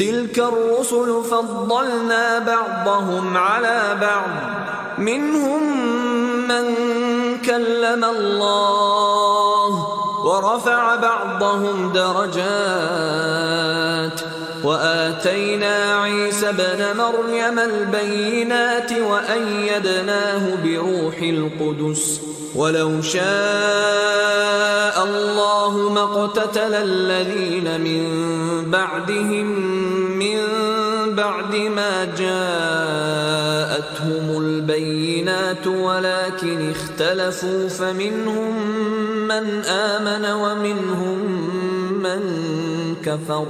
تلك الرسل فضلنا بعضهم على بعض منهم من كلم الله ورفع بعضهم درجات وآتينا عيسى ابن مريم البينات وأيدناه بروح القدس ولو شاء الله ما اقتتل الذين من بعدهم من بعد ما جاءتهم البينات ولكن اختلفوا فمنهم من آمن ومنهم من كفر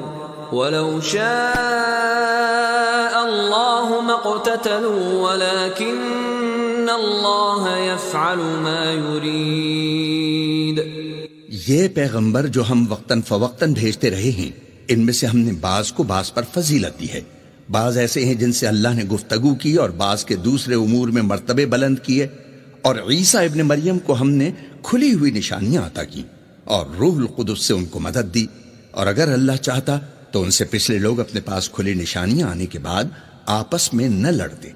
ولو شاء الله ما اقتتلوا ولكن الله يفعل ما يريد. یہ پیغمبر جو ہم وقتاً فوقتاً بھیجتے رہے ہیں ان میں سے ہم نے بعض کو بعض پر فضیلت دی ہے. بعض ایسے ہیں جن سے اللہ نے گفتگو کی اور بعض کے دوسرے امور میں مرتبے بلند کیے. اور عیسیٰ ابن مریم کو ہم نے کھلی ہوئی نشانیاں عطا کی اور روح القدس سے ان کو مدد دی. اور اگر اللہ چاہتا تو ان سے پچھلے لوگ اپنے پاس کھلی نشانیاں آنے کے بعد آپس میں نہ لڑتے،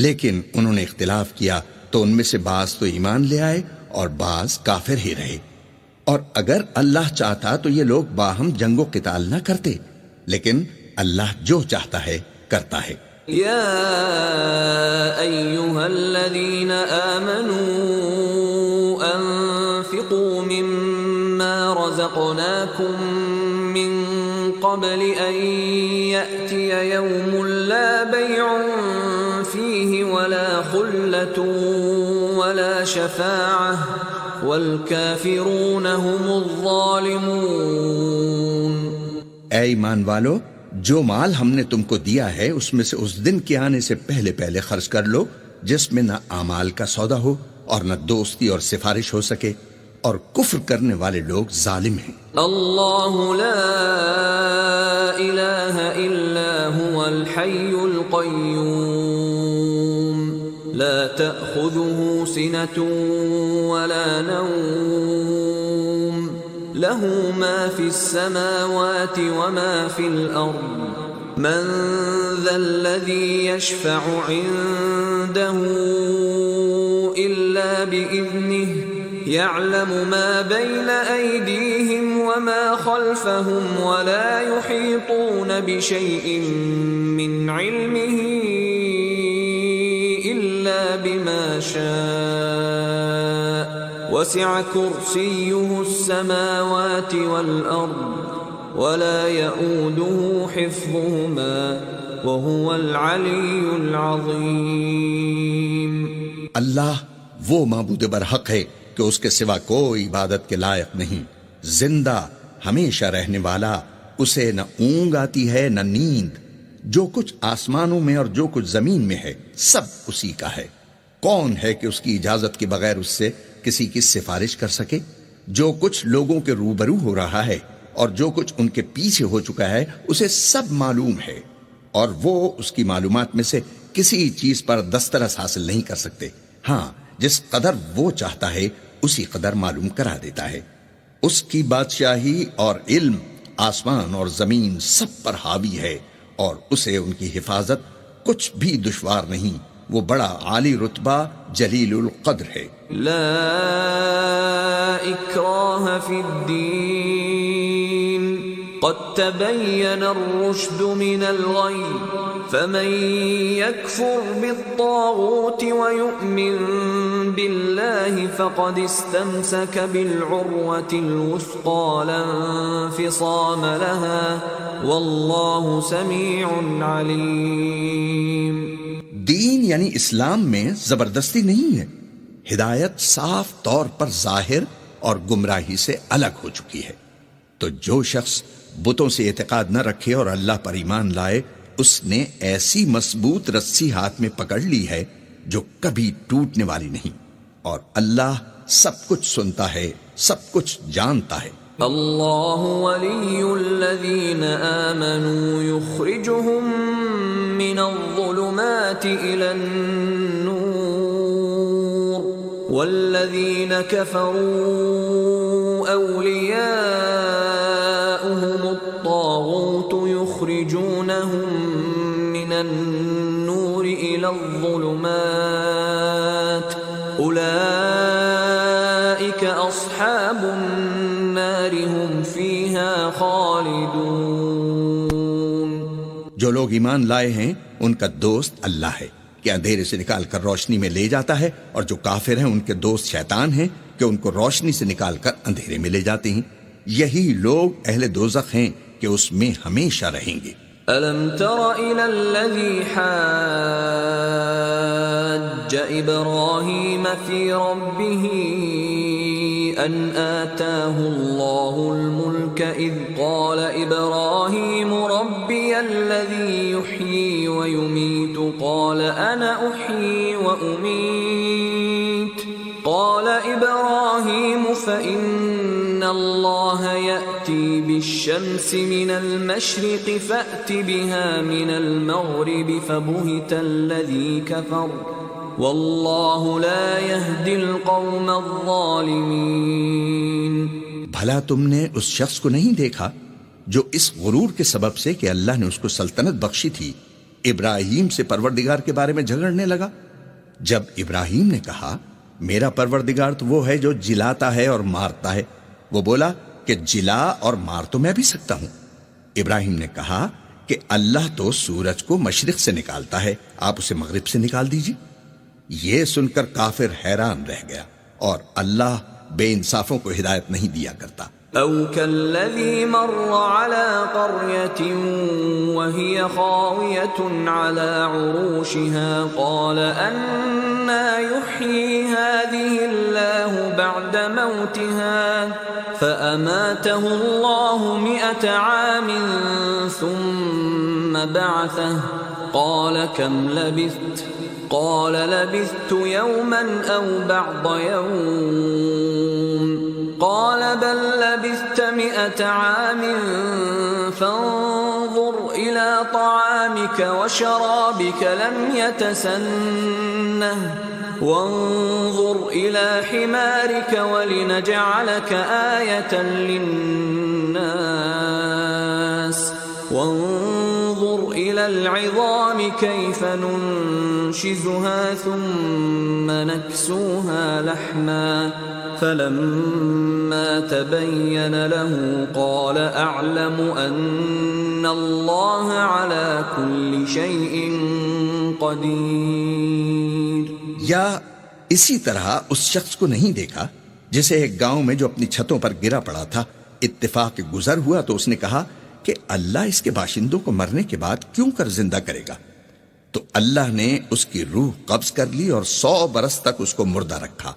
لیکن انہوں نے اختلاف کیا تو ان میں سے بعض تو ایمان لے آئے اور بعض کافر ہی رہے. اور اگر اللہ چاہتا تو یہ لوگ باہم جنگ و قتال نہ کرتے، لیکن اللہ جو چاہتا ہے کرتا ہے. يا أيها الذين آمنوا أنفقوا مما رزقناكم من قبل أن يأتي يوم لا بيع فيه ولا خلة ولا شفاعة والكافرون هم الظالمون. اے ایمان والو، جو مال ہم نے تم کو دیا ہے اس میں سے اس دن کے آنے سے پہلے پہلے خرچ کر لو جس میں نہ اعمال کا سودا ہو اور نہ دوستی اور سفارش ہو سکے، اور کفر کرنے والے لوگ ظالم ہیں. اللہ لا الہ الا هو الحی القیوم لا تأخذه سنة ولا نوم له ما في السماوات وما في الأرض من ذا الذي يشفع عنده إلا بإذنه يعلم ما بين أيديهم وما خلفهم ولا يحيطون بشيء من علمه إلا بما شاء وسع كرسيه السماوات والأرض ولا يؤوده حفظهما وهو العلي العظيم. اللہ وہ معبود برحق ہے کہ اس کے سوا کوئی عبادت کے لائق نہیں، زندہ ہمیشہ رہنے والا، اسے نہ اونگ آتی ہے نہ نیند. جو کچھ آسمانوں میں اور جو کچھ زمین میں ہے سب اسی کا ہے. کون ہے کہ اس کی اجازت کے بغیر اس سے کسی کی سفارش کر سکے؟ جو کچھ لوگوں کے روبرو ہو رہا ہے اور جو کچھ ان کے پیچھے ہو چکا ہے اسے سب معلوم ہے، اور وہ اس کی معلومات میں سے کسی چیز پر دسترس حاصل نہیں کر سکتے. ہاں، جس قدر وہ چاہتا ہے اسی قدر معلوم کرا دیتا ہے. اس کی بادشاہی اور علم آسمان اور زمین سب پر حاوی ہے، اور اسے ان کی حفاظت کچھ بھی دشوار نہیں. وہ بڑا عالی رتبہ جلیل القدر ہے. لا اکراہ فی الدین قد تبین الرشد من الغی فمن يكفر بالطاغوت ويؤمن بالله فقد استمسك بالعروة الوثقى لا انفصام لها والله سميع عليم. دین یعنی اسلام میں زبردستی نہیں ہے. ہدایت صاف طور پر ظاہر اور گمراہی سے الگ ہو چکی ہے. تو جو شخص بتوں سے اعتقاد نہ رکھے اور اللہ پر ایمان لائے اس نے ایسی مضبوط رسی ہاتھ میں پکڑ لی ہے جو کبھی ٹوٹنے والی نہیں، اور اللہ سب کچھ سنتا ہے، سب کچھ جانتا ہے. اللہ ولی الذین آمنوا یخرجهم من الظلمات الى النور والذین کفروا اولیاؤهم الطاغوت یخرجون يخرجونهم من النور إلى الظلمات أولئك أصحاب النار هم فيها خالدون۔ جو لوگ ایمان لائے ہیں ان کا دوست اللہ ہے کہ اندھیرے سے نکال کر روشنی میں لے جاتا ہے، اور جو کافر ہیں ان کے دوست شیطان ہیں کہ ان کو روشنی سے نکال کر اندھیرے میں لے جاتے ہیں۔ یہی لوگ اہل دوزخ ہیں کہ اس میں ہمیشہ رہیں گے۔ أَلَمْ تَرَ إِلَى الَّذِي حَاجَّ إِبْرَاهِيمَ فِي رَبِّهِ أَنْ آتَاهُ اللَّهُ الْمُلْكَ إِذْ قَالَ إِبْرَاهِيمُ رَبِّيَ الَّذِي يُحْيِي وَيُمِيتُ قَالَ أَنَا أُحْيِي وَأُمِيتُ قَالَ إِبْرَاهِيمُ فَإِنَّ اللَّهَ يَأْتِي بِالشَّمْسِ مِنَ الْمَشْرِقِ فَأْتِ بِهَا مِنَ الْمَغْرِبِ فَبُهِتَ الَّذِي كَفَرَ وَاللَّهُ لَا يَهْدِي الْقَوْمَ الظَّالِمِينَ۔ بھلا تم نے اس شخص کو نہیں دیکھا جو اس غرور کے سبب سے کہ اللہ نے اس کو سلطنت بخشی تھی، ابراہیم سے پروردگار کے بارے میں جھگڑنے لگا؟ جب ابراہیم نے کہا میرا پروردگار تو وہ ہے جو جلاتا ہے اور مارتا ہے، وہ بولا کہ جلا اور مار تو میں بھی سکتا ہوں۔ ابراہیم نے کہا کہ اللہ تو سورج کو مشرق سے نکالتا ہے، آپ اسے مغرب سے نکال دیجیے۔ یہ سن کر کافر حیران رہ گیا، اور اللہ بے انصافوں کو ہدایت نہیں دیا کرتا۔ أَوْ كَالَّذِي مَرَّ عَلَى قَرْيَةٍ وَهِيَ خَاوِيَةٌ عَلَى عُرُوشِهَا قَالَ أَنَّىٰ يُحْيِي هَٰذِهِ اللَّهُ بَعْدَ مَوْتِهَا فَأَمَاتَهُ اللَّهُ 100 عَامٍ ثُمَّ بَعَثَهُ قَالَ كَمْ لَبِثْتَ قَالَ لَبِثْتُ يَوْمًا أَوْ بَعْضَ يَوْمٍ قال بل لبثت 100 عام فانظر إلى طعامك وشرابك لم يتسنه وانظر إلى حمارك ولنجعلك آية للناس وانظر إلى العظام كيف ننشزها ثم نكسوها لحما فلما تبين له قال أعلم أن الله على كل شيء قدير۔ یا اسی طرح اس شخص کو نہیں دیکھا جسے ایک گاؤں میں جو اپنی چھتوں پر گرا پڑا تھا اتفاق گزر ہوا تو اس نے کہا کہ اللہ اس کے باشندوں کو مرنے کے بعد کیوں کر زندہ کرے گا؟ تو اللہ نے اس کی روح قبض کر لی اور 100 برس تک اس کو مردہ رکھا،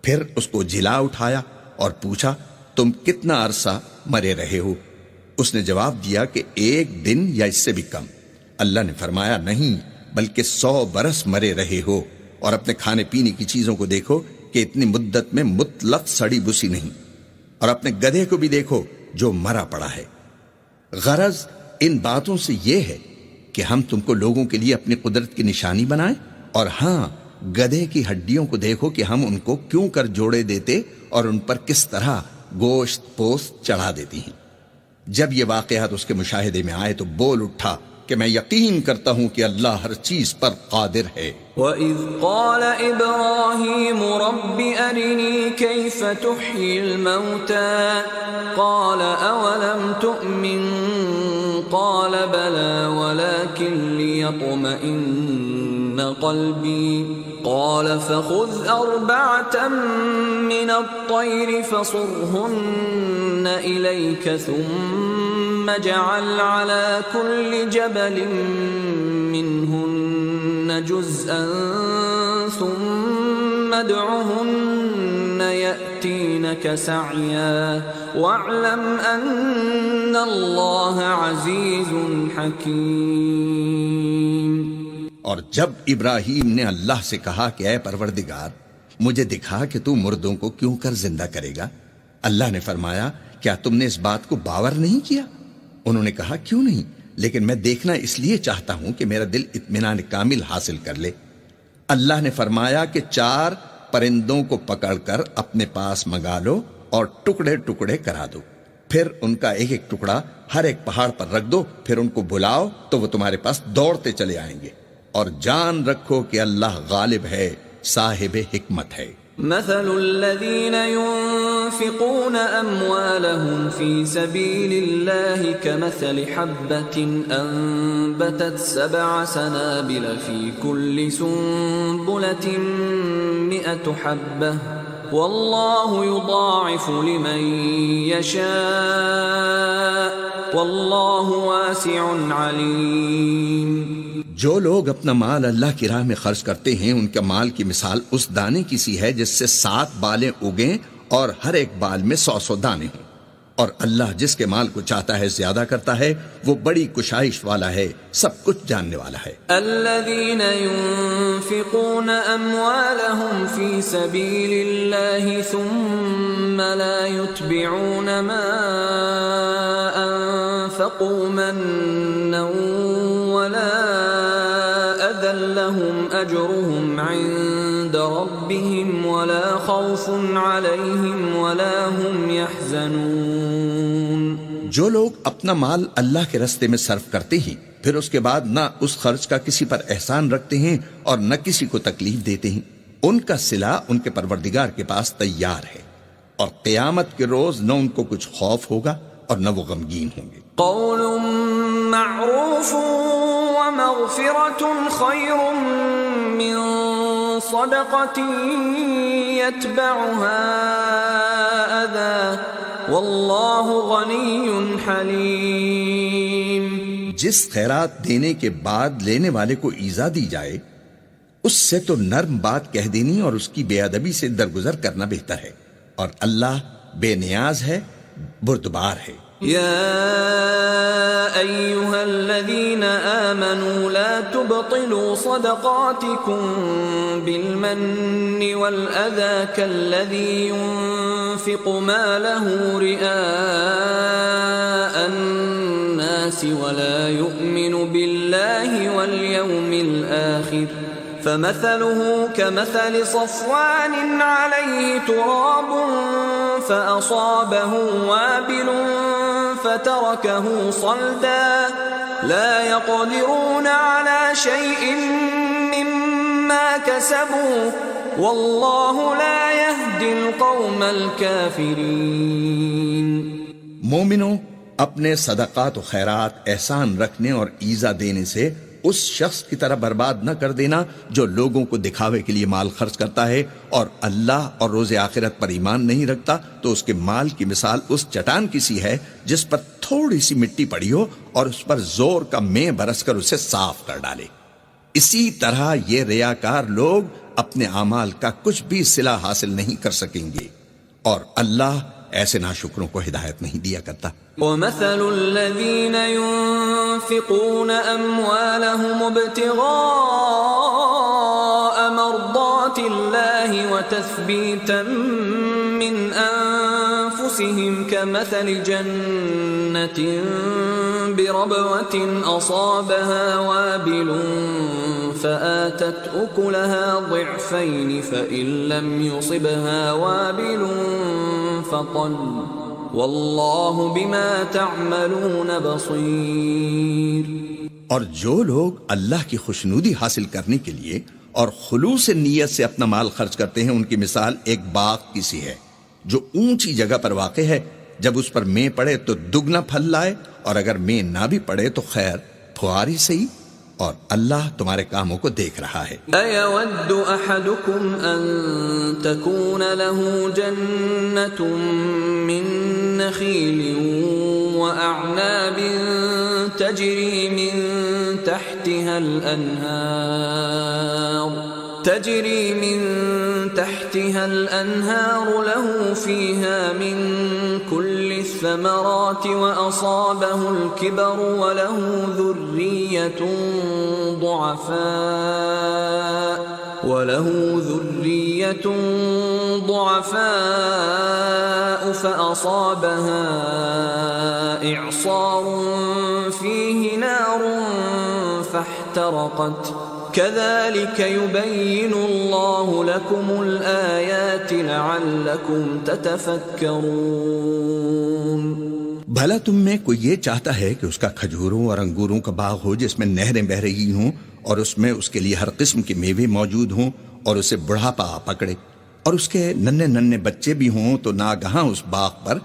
پھر اس کو جلا اٹھایا اور پوچھا تم کتنا عرصہ مرے رہے ہو؟ اس نے جواب دیا کہ 1 دن یا اس سے بھی کم۔ اللہ نے فرمایا نہیں بلکہ 100 برس مرے رہے ہو، اور اپنے کھانے پینے کی چیزوں کو دیکھو کہ اتنی مدت میں مطلق سڑی بسی نہیں، اور اپنے گدھے کو بھی دیکھو جو مرا پڑا ہے۔ غرض ان باتوں سے یہ ہے کہ ہم تم کو لوگوں کے لیے اپنی قدرت کی نشانی بنائیں، اور ہاں گدھے کی ہڈیوں کو دیکھو کہ ہم ان کو کیوں کر جوڑے دیتے اور ان پر کس طرح گوشت پوست چڑھا دیتی ہیں۔ جب یہ واقعات اس کے مشاہدے میں آئے تو بول اٹھا کہ میں یقین کرتا ہوں کہ اللہ ہر چیز پر قادر ہے۔ وَإِذْ قَالَ إِبْرَاهِيمُ رَبِّ أَرِنِي كَيْفَ تُحْيِي الْمَوْتَى قَالَ أَوَلَمْ تُؤْمِنْ قَالَ بَلَى وَلَكِنْ لِيَطْمَئِنَّ قَلْبِي قَالَ فَخُذْ 4 مِنَ الطَّيْرِ فَصُرْهُنَّ إِلَيْكَ ثُمَّ اجْعَلْ عَلَى كُلِّ جَبَلٍ مِّنْهُنَّ جُزْءًا ثُمَّ ادْعُهُنَّ يَأْتِينَكَ سَعْيًا وَاعْلَمْ أَنَّ اللَّهَ عَزِيزٌ حَكِيمٌ۔ اور جب ابراہیم نے اللہ سے کہا کہ اے پروردگار مجھے دکھا کہ تو مردوں کو کیوں کر زندہ کرے گا، اللہ نے فرمایا کیا تم نے اس بات کو باور نہیں کیا؟ انہوں نے کہا کیوں نہیں، لیکن میں دیکھنا اس لیے چاہتا ہوں کہ میرا دل اطمینان کامل حاصل کر لے۔ اللہ نے فرمایا کہ 4 پرندوں کو پکڑ کر اپنے پاس منگا لو اور ٹکڑے ٹکڑے کرا دو، پھر ان کا ایک ایک ٹکڑا ہر ایک پہاڑ پر رکھ دو، پھر ان کو بلاؤ تو وہ تمہارے پاس دوڑتے چلے آئیں گے، اور جان رکھو کہ اللہ غالب ہے، صاحب حکمت ہے۔ مثل الذين ينفقون أموالهم في سبيل الله كمثل حبة أنبتت 7 سنابل في كل سنبلة 100 حبة والله يضاعف لمن يشاء والله واسع عليم۔ جو لوگ اپنا مال اللہ کی راہ میں خرچ کرتے ہیں، ان کا مال کی مثال اس دانے کی سی ہے جس سے 7 بالیں اگیں اور ہر ایک بال میں 100 دانے ہوں، اور اللہ جس کے مال کو چاہتا ہے زیادہ کرتا ہے، وہ بڑی کشائش والا ہے، سب کچھ جاننے والا ہے۔ الذين ينفقون أموالهم في سبيل الله ثم لا يتبعون ما أنفقوا منا ولا لهم أجرهم عند ربهم ولا خوف عليهم ولا هم يحزنون۔ جو لوگ اپنا مال اللہ کے راستے میں صرف کرتے ہیں، پھر اس کے بعد نہ اس خرچ کا کسی پر احسان رکھتے ہیں اور نہ کسی کو تکلیف دیتے ہیں، ان کا صلہ ان کے پروردگار کے پاس تیار ہے، اور قیامت کے روز نہ ان کو کچھ خوف ہوگا اور نہ وہ غمگین ہوں گے۔ قول معروف ومغفرة خير من صدقة يتبعها أذى والله غني حليم۔ جس خیرات دینے کے بعد لینے والے کو ایذا دی جائے، اس سے تو نرم بات کہہ دینی اور اس کی بے ادبی سے درگزر کرنا بہتر ہے، اور اللہ بے نیاز ہے، بردبار ہے۔ يا أيها الذين آمنوا لا تبطلوا صدقاتكم بالمن والأذى كالذي ينفق ماله رئاء الناس ولا يؤمن بالله واليوم الآخر فمثله كمثل صفوان عليه تراب فأصابه وابل فتركه صلدا لا يقدرون على شيء مما كسبوا والله لا يهدي القوم الكافرين۔ مومنوں، اپنے صدقات و خیرات احسان رکھنے اور ایذا دینے سے اس شخص کی طرح برباد نہ کر دینا جو لوگوں کو دکھاوے کے لیے مال خرچ کرتا ہے اور اللہ اور روز آخرت پر ایمان نہیں رکھتا، تو اس کے مال کی مثال اس چٹان کی سی ہے جس پر تھوڑی سی مٹی پڑی ہو اور اس پر زور کا مے برس کر اسے صاف کر ڈالے۔ اسی طرح یہ ریاکار لوگ اپنے اعمال کا کچھ بھی صلہ حاصل نہیں کر سکیں گے، اور اللہ ایسے ناشکروں کو ہدایت نہیں دیا کرتا۔ وَمَثَلُ الَّذِينَ يُنفِقُونَ أَمْوَالَهُمُ ابْتِغَاءَ مَرْضَاتِ اللَّهِ وَتَثْبِيتًا مِّنْ أَنفُسِهِمْ كَمَثَلِ جَنَّةٍ بِرَبْوَةٍ أَصَابَهَا وَابِلٌ فَآتَتْ أُكُلَهَا ضِعْفَيْنِ فَإِن لَّمْ يُصِبْهَا وَابِلٌ فَطَلٌّ واللہ بما تعملون بصیر۔ اور جو لوگ اللہ کی خوشنودی حاصل کرنے کے لیے اور خلوص نیت سے اپنا مال خرچ کرتے ہیں، ان کی مثال ایک باغ کی سی ہے جو اونچی جگہ پر واقع ہے، جب اس پر مے پڑے تو دگنا پھل لائے، اور اگر مے نہ بھی پڑے تو خیر پھواری صحیح، اور اللہ تمہارے کاموں کو دیکھ رہا ہے۔ أَيَوَدُّ أَحَدُكُمْ أَن تَكُونَ لَهُ جَنَّةٌ مِّن نَخِيلٍ وَأَعْنَابٍ تَجْرِي مِن تحتها الأنهار له فيها من كل الثمرات وأصابه الكبر وله ذرية ضعفاء فأصابها إعصار فيه نار فاحترقت كذلك يبين الله لكم الآيات لعلكم تتفكرون۔ بھلا تم میں کوئی یہ چاہتا ہے کہ اس کا کھجوروں اور انگوروں کا باغ ہو جس میں نہریں بہ رہی ہوں اور اس میں اس کے لیے ہر قسم کے میوے موجود ہوں اور اسے بڑھاپا آ پکڑے اور اس کے ننھے ننھے بچے بھی ہوں تو ناگہاں اس باغ پر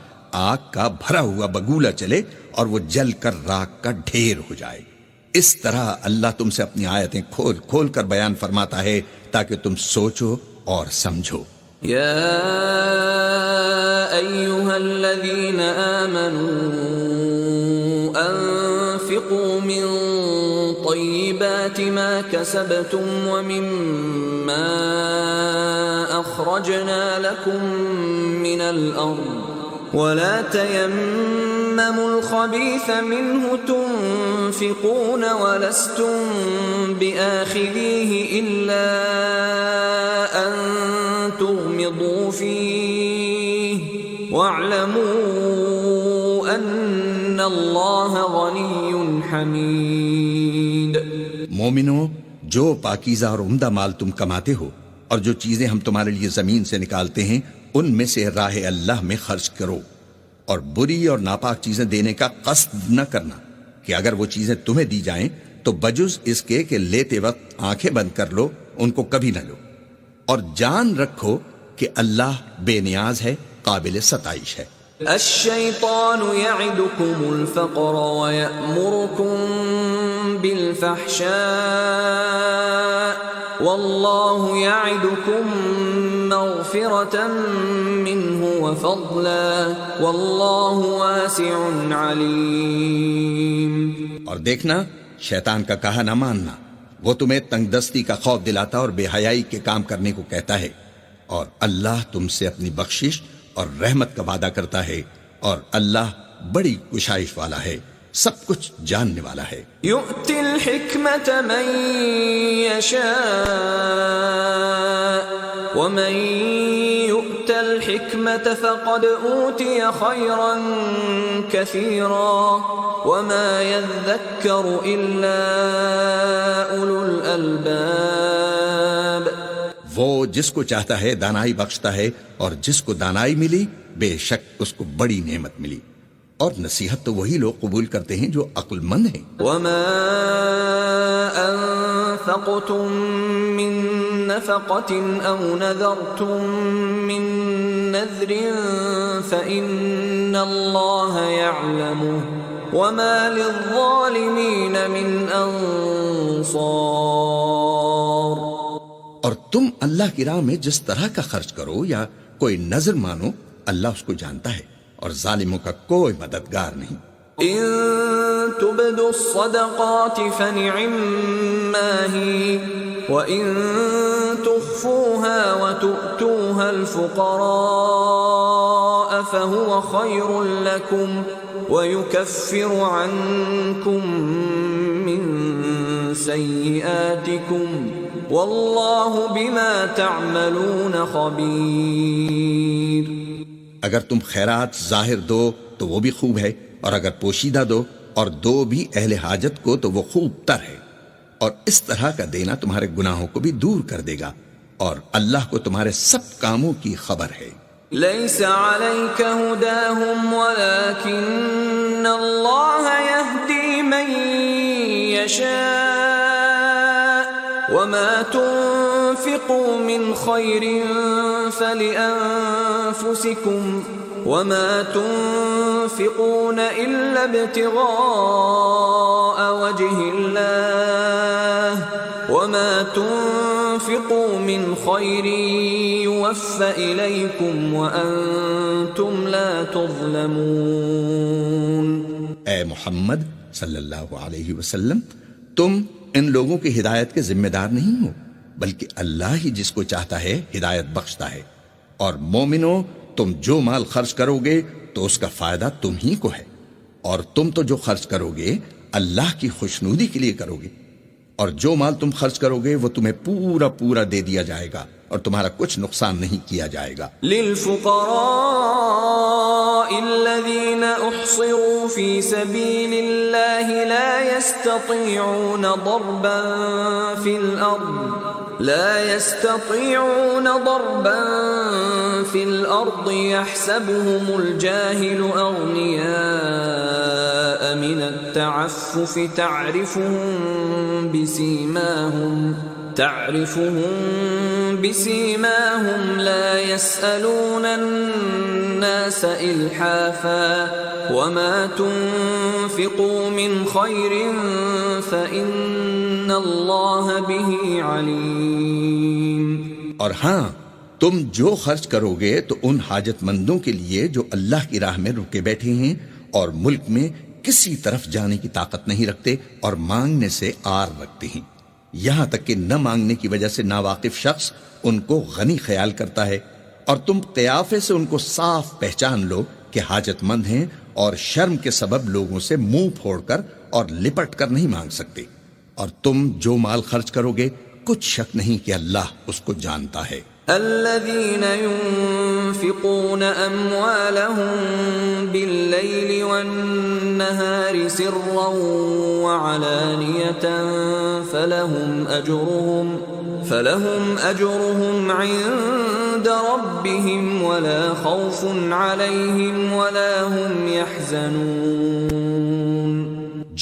آگ کا بھرا ہوا بگولا چلے اور وہ جل کر راکھ کا ڈھیر ہو جائے؟ اس طرح اللہ تم سے اپنی آیتیں کھول کھول کر بیان فرماتا ہے تاکہ تم سوچو اور سمجھو۔ يا أيها الذين آمنوا أنفقوا من طيبات ما كسبتم ومما أخرجنا لكم من الأرض ولا تيمموا الخبيث منه تنفقون ولستم بآخذيه إلا أن تغمضوا فيه واعلموا أن الله غني حميد۔ مومنو، جو پاکیزہ اور عمدہ مال تم کماتے ہو اور جو چیزیں ہم تمہارے لیے زمین سے نکالتے ہیں ان میں سے راہ اللہ میں خرچ کرو، اور بری اور ناپاک چیزیں دینے کا قصد نہ کرنا کہ اگر وہ چیزیں تمہیں دی جائیں تو بجز اس کے کہ لیتے وقت آنکھیں بند کر لو ان کو کبھی نہ لو، اور جان رکھو کہ اللہ بے نیاز ہے، قابل ستائش ہے۔ الشیطان یعدکم الفقر ویأمرکم بالفحشاء واللہ یعدکم مغفرة منہ وفضلا واللہ واسع علیم۔ اور دیکھنا، شیطان کا کہا نہ ماننا، وہ تمہیں تنگ دستی کا خوف دلاتا اور بے حیائی کے کام کرنے کو کہتا ہے، اور اللہ تم سے اپنی بخشش اور رحمت کا وعدہ کرتا ہے، اور اللہ بڑی کشائش والا ہے، سب کچھ جاننے والا ہے۔ یؤتی الحکمت من یشاء ومن یؤت الحکمت فقد اوتی خیرا کثیرا وما یذکر الا اولو الالباب۔ وہ جس کو چاہتا ہے دانائی بخشتا ہے، اور جس کو دانائی ملی بے شک اس کو بڑی نعمت ملی، اور نصیحت تو وہی لوگ قبول کرتے ہیں جو عقل مند ہیں۔ وما انفقتم من نفقة او نذرتم من نذر فإن الله يعلمه وما للظالمين من انصار۔ اور تم اللہ کی راہ میں جس طرح کا خرچ کرو یا کوئی نظر مانو، اللہ اس کو جانتا ہے، اور ظالموں کا کوئی مددگار نہیں۔ ان تبدوا الصدقات فنعما هي وان تخفوها وتؤتوها الفقراء فهو خير لكم ويكفر عنكم من سيئاتكم واللہ بما تعملون خبیر۔ اگر تم خیرات ظاہر دو تو وہ بھی خوب ہے، اور اگر پوشیدہ دو اور دو بھی اہل حاجت کو تو وہ خوب تر ہے، اور اس طرح کا دینا تمہارے گناہوں کو بھی دور کر دے گا، اور اللہ کو تمہارے سب کاموں کی خبر ہے۔ لیس علیک ہداہم ولکن اللہ یہدی من یشاء وما تنفقوا من خیر فلأنفسکم وما تنفقون إلا ابتغاء وجه الله وما تنفقوا من خير يوفى إليكم وأنتم لا تظلمون۔ اے محمد صلی اللہ علیہ وسلم، تم ان لوگوں کی ہدایت کے ذمہ دار نہیں ہو، بلکہ اللہ ہی جس کو چاہتا ہے ہدایت بخشتا ہے۔ اور مومنو، تم جو مال خرچ کرو گے تو اس کا فائدہ تم ہی کو ہے، اور تم تو جو خرچ کرو گے اللہ کی خوشنودی کے لیے کرو گے، اور جو مال تم خرچ کرو گے وہ تمہیں پورا پورا دے دیا جائے گا، اور تمہارا کچھ نقصان نہیں کیا جائے گا۔ للفقراء الذين أحصروا في سبيل الله لا يستطيعون ضربا في الأرض يحسبهم الجاهل أغنياء من التعفف تعرفهم بسيماهم لا يسألون الناس إلحافا وما تنفقوا من خير فإن الله به عليم. اور ہاں تم جو خرچ کرو گے تو ان حاجت مندوں کے لیے جو اللہ کی راہ میں رکے بیٹھے ہیں اور ملک میں کسی طرف جانے کی طاقت نہیں رکھتے اور مانگنے سے آر رکھتے ہیں، یہاں تک کہ نہ مانگنے کی وجہ سے ناواقف شخص ان کو غنی خیال کرتا ہے، اور تم قیافے سے ان کو صاف پہچان لو کہ حاجت مند ہیں اور شرم کے سبب لوگوں سے منہ پھوڑ کر اور لپٹ کر نہیں مانگ سکتے. اور تم جو مال خرچ کرو گے کچھ شک نہیں کہ اللہ اس کو جانتا ہے. الذين ينفقون أموالهم بالليل والنهار سرا وعلانية فلهم أجرهم عند ربهم ولا خوف عليهم ولا هم يحزنون.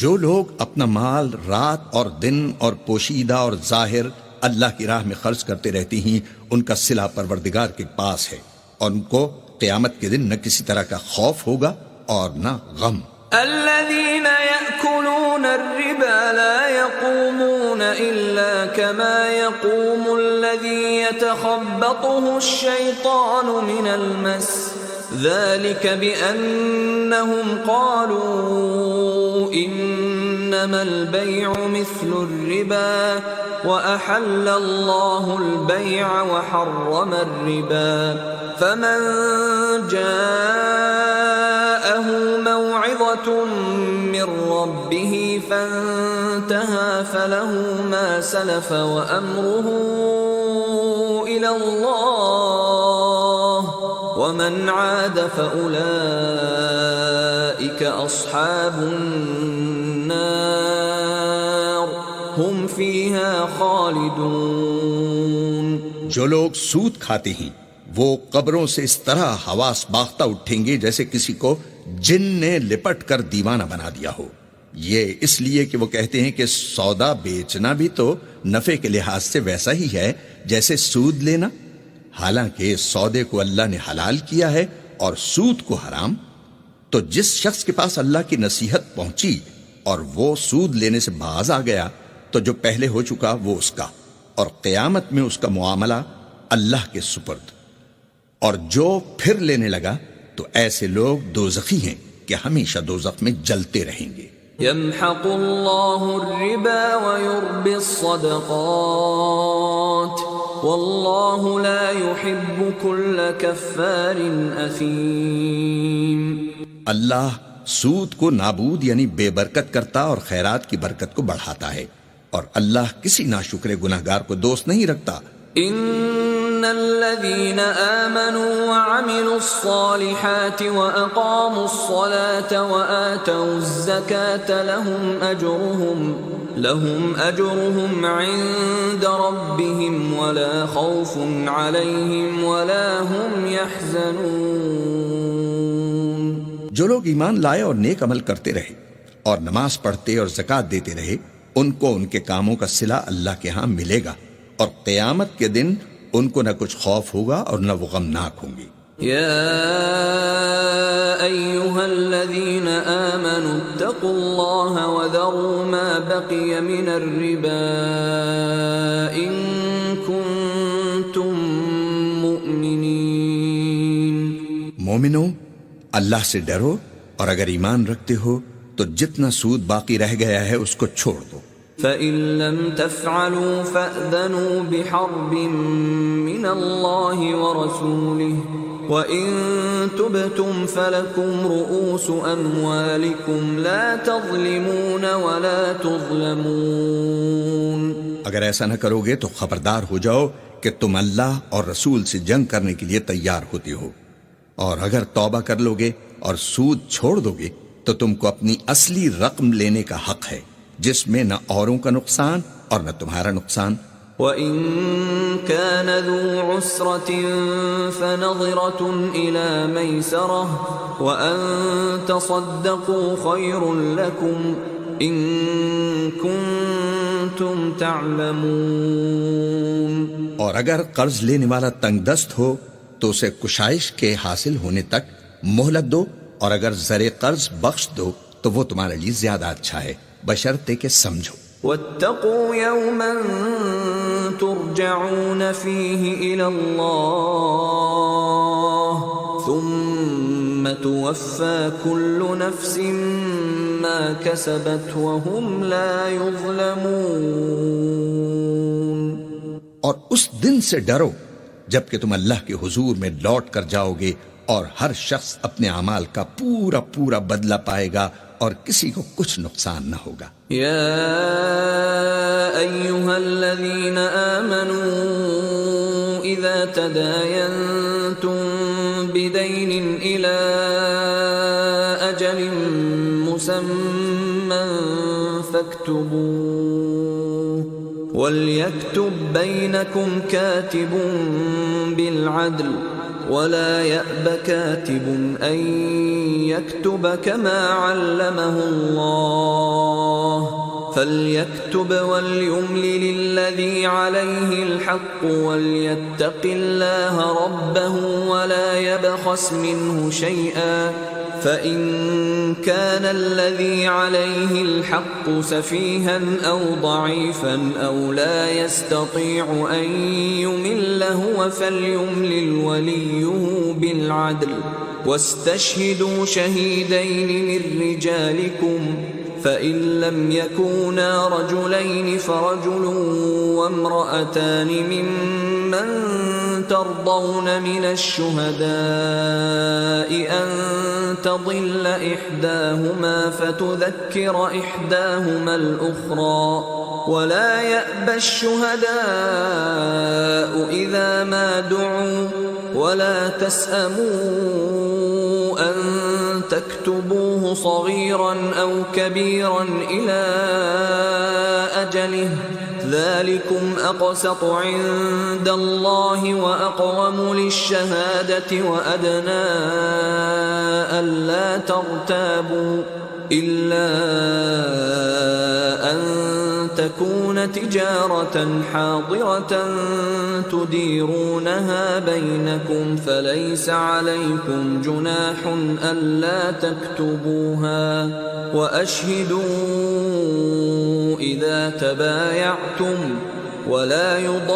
جو لوگ اپنا مال رات اور دن اور پوشیدہ اور ظاہر اللہ کی راہ میں خرچ کرتے رہتی ہیں، ان کا صلہ پروردگار کے پاس ہے، اور ان کو قیامت کے دن نہ کسی طرح کا خوف ہوگا اور نہ غم. الذين يأكلون الربا لا يقومون إلا كما يقوم الذي يتخبطه الشيطان من المس ذلك بأنهم قالوا إنما البيع مثل الربا وأحل الله البيع وحرم الربا فمن جاءه موعظة من ربه فانتهى فله ما سلف وأمره إلى الله ومن عاد فأولئك أصحاب النار هم فيها خالدون. جو لوگ سود کھاتے ہیں وہ قبروں سے اس طرح حواس باختہ اٹھیں گے جیسے کسی کو جن نے لپٹ کر دیوانہ بنا دیا ہو. یہ اس لیے کہ وہ کہتے ہیں کہ سودا بیچنا بھی تو نفع کے لحاظ سے ویسا ہی ہے جیسے سود لینا، حالانکہ سودے کو اللہ نے حلال کیا ہے اور سود کو حرام. تو جس شخص کے پاس اللہ کی نصیحت پہنچی اور وہ سود لینے سے باز آ گیا تو جو پہلے ہو چکا وہ اس کا، اور قیامت میں اس کا معاملہ اللہ کے سپرد. اور جو پھر لینے لگا تو ایسے لوگ دوزخی ہیں کہ ہمیشہ دوزخ میں جلتے رہیں گے. يمحق الله الربا ويربي الصدقات والله لا يحب كل كفار أثيم. اللہ سود کو نابود یعنی بے برکت کرتا اور خیرات کی برکت کو بڑھاتا ہے، اور اللہ کسی ناشکر گناہگار کو دوست نہیں رکھتا. ان الذين آمنوا وعملوا الصالحات وأقاموا الصلاة وآتوا الزكاة لهم أجرهم عند ربهم ولا خوف عليهم ولا هم يحزنون. جو لوگ ایمان لائے اور نیک عمل کرتے رہے اور نماز پڑھتے اور زکوٰۃ دیتے رہے، ان کو ان کے کاموں کا صلہ اللہ کے ہاں ملے گا، اور قیامت کے دن ان کو نہ کچھ خوف ہوگا اور نہ وہ غمناک ہوں گے. يا أيها الذين آمنوا اتقوا الله وذروا ما بقي من الربا إن كنتم مؤمنين. مومنو، اللہ سے ڈرو، اور اگر ایمان رکھتے ہو تو جتنا سود باقی رہ گیا ہے اس کو چھوڑ دو. فَإِن لَّمْ تَفْعَلُوا فَأْذَنُوا بِحَرْبٍ مِّنَ اللَّهِ وَرَسُولِهِ وَإِن تُبْتُمْ فَلَكُمْ رُءُوسُ أَمْوَالِكُمْ لَا تَظْلِمُونَ وَلَا تُظْلَمُونَ. اگر ایسا نہ کرو گے تو خبردار ہو جاؤ کہ تم اللہ اور رسول سے جنگ کرنے کے لیے تیار ہوتے ہو، اور اگر توبہ کر لو گے اور سود چھوڑ دو گے تو تم کو اپنی اصلی رقم لینے کا حق ہے، جس میں نہ اوروں کا نقصان اور نہ تمہارا نقصان۔ وَإِن كَانَ ذُو عُسْرَةٍ فَنَظِرَةٌ إِلَى مَيْسَرَةٍ وَأَن تَصَدَّقُوا خَيْرٌ لَكُمْ إِن كُنتُمْ تَعْلَمُونَ۔ اور اگر قرض لینے والا تنگ دست ہو تو اسے کشائش کے حاصل ہونے تک مہلت دو، اور اگر زر قرض بخش دو تو وہ تمہارے لیے زیادہ اچھا ہے، بشرطے کہ سمجھو۔ وَاتَّقُوا يَوْمًا تُرْجَعُونَ فِيهِ إِلَى اللَّهِ ثُمَّ تُوَفَّى كُلُّ نَفْسٍ مَا كَسَبَتْ وَهُمْ لَا يُظْلَمُونَ۔ اور اس دن سے ڈرو جب کہ تم اللہ کے حضور میں لوٹ کر جاؤ گے، اور ہر شخص اپنے اعمال کا پورا پورا بدلہ پائے گا، اور کسی کو کچھ نقصان نہ ہوگا۔ یا ایھا الذین آمنوا اذا تداینتم بدین الی اجل مسمى فاکتبوه وليكتب بينكم كاتب بالعدل ولا يأب كاتب أن يكتب كما علمه الله فليكتب وليملل الذي عليه الحق وليتق الله ربه ولا يبخس منه شيئا فإن كان الذي عليه الحق سفيها أو ضعيفا أو لا يستطيع أن يمل هو فليملل وليه بالعدل واستشهدوا شهيدين من رجالكم فإن لم يكونا رجلين فرجل وامرأتان ممن ترضون من الشهداء أن تضل إحداهما فتذكر إحداهما الأخرى ولا يأبى الشهداء إذا ما دعوا ولا تسأموا أن تكتبوه صغيرا أو كبيرا إلى أجله ذلكم أقسط عند الله وأقوم للشهادة وأدنى ألا ترتابوا إلا أن تكون تجارة حاضرة تديرونها بينكم فليس عليكم جناح ألا تكتبوها وأشهدوا إذا تبايعتم ولا يضار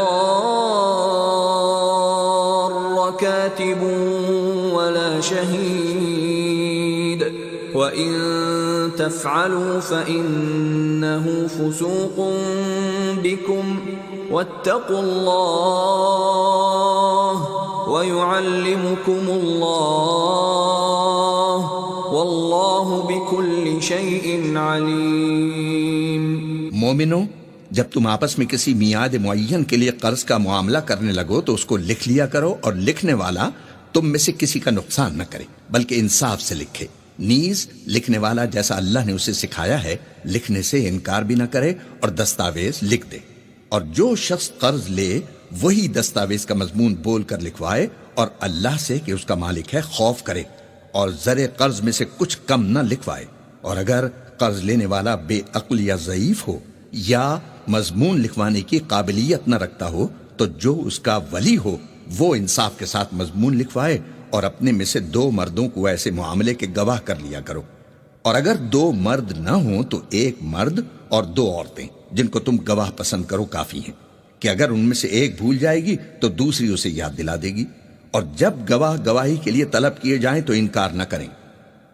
كاتب ولا شهيد وَإِن تَفْعَلُوا فَإِنَّهُ فُسُوقٌ بِكُمْ وَاتَّقُوا اللَّهَ وَيُعَلِّمُكُمُ اللَّهُ وَاللَّهُ بِكُلِّ شَيْءٍ عَلِيمٌ۔ مومنو، جب تم آپس میں کسی میعاد معین کے لیے قرض کا معاملہ کرنے لگو تو اس کو لکھ لیا کرو، اور لکھنے والا تم میں سے کسی کا نقصان نہ کرے بلکہ انصاف سے لکھے۔ نیز لکھنے والا جیسا اللہ نے اسے سکھایا ہے لکھنے سے انکار بھی نہ کرے اور دستاویز لکھ دے، اور جو شخص قرض لے وہی دستاویز کا مضمون بول کر لکھوائے اور اللہ سے کہ اس کا مالک ہے خوف کرے، اور زر قرض میں سے کچھ کم نہ لکھوائے۔ اور اگر قرض لینے والا بے عقل یا ضعیف ہو یا مضمون لکھوانے کی قابلیت نہ رکھتا ہو تو جو اس کا ولی ہو وہ انصاف کے ساتھ مضمون لکھوائے، اور اپنے میں سے 2 مردوں کو ایسے معاملے کے گواہ کر لیا کرو، اور اگر 2 مرد نہ ہوں تو 1 مرد اور 2 عورتیں جن کو تم گواہ پسند کرو کافی ہیں، کہ اگر ان میں سے ایک بھول جائے گی تو دوسری اسے یاد دلا دے گی۔ اور جب گواہ گواہی کے لیے طلب کیے جائیں تو انکار نہ کریں،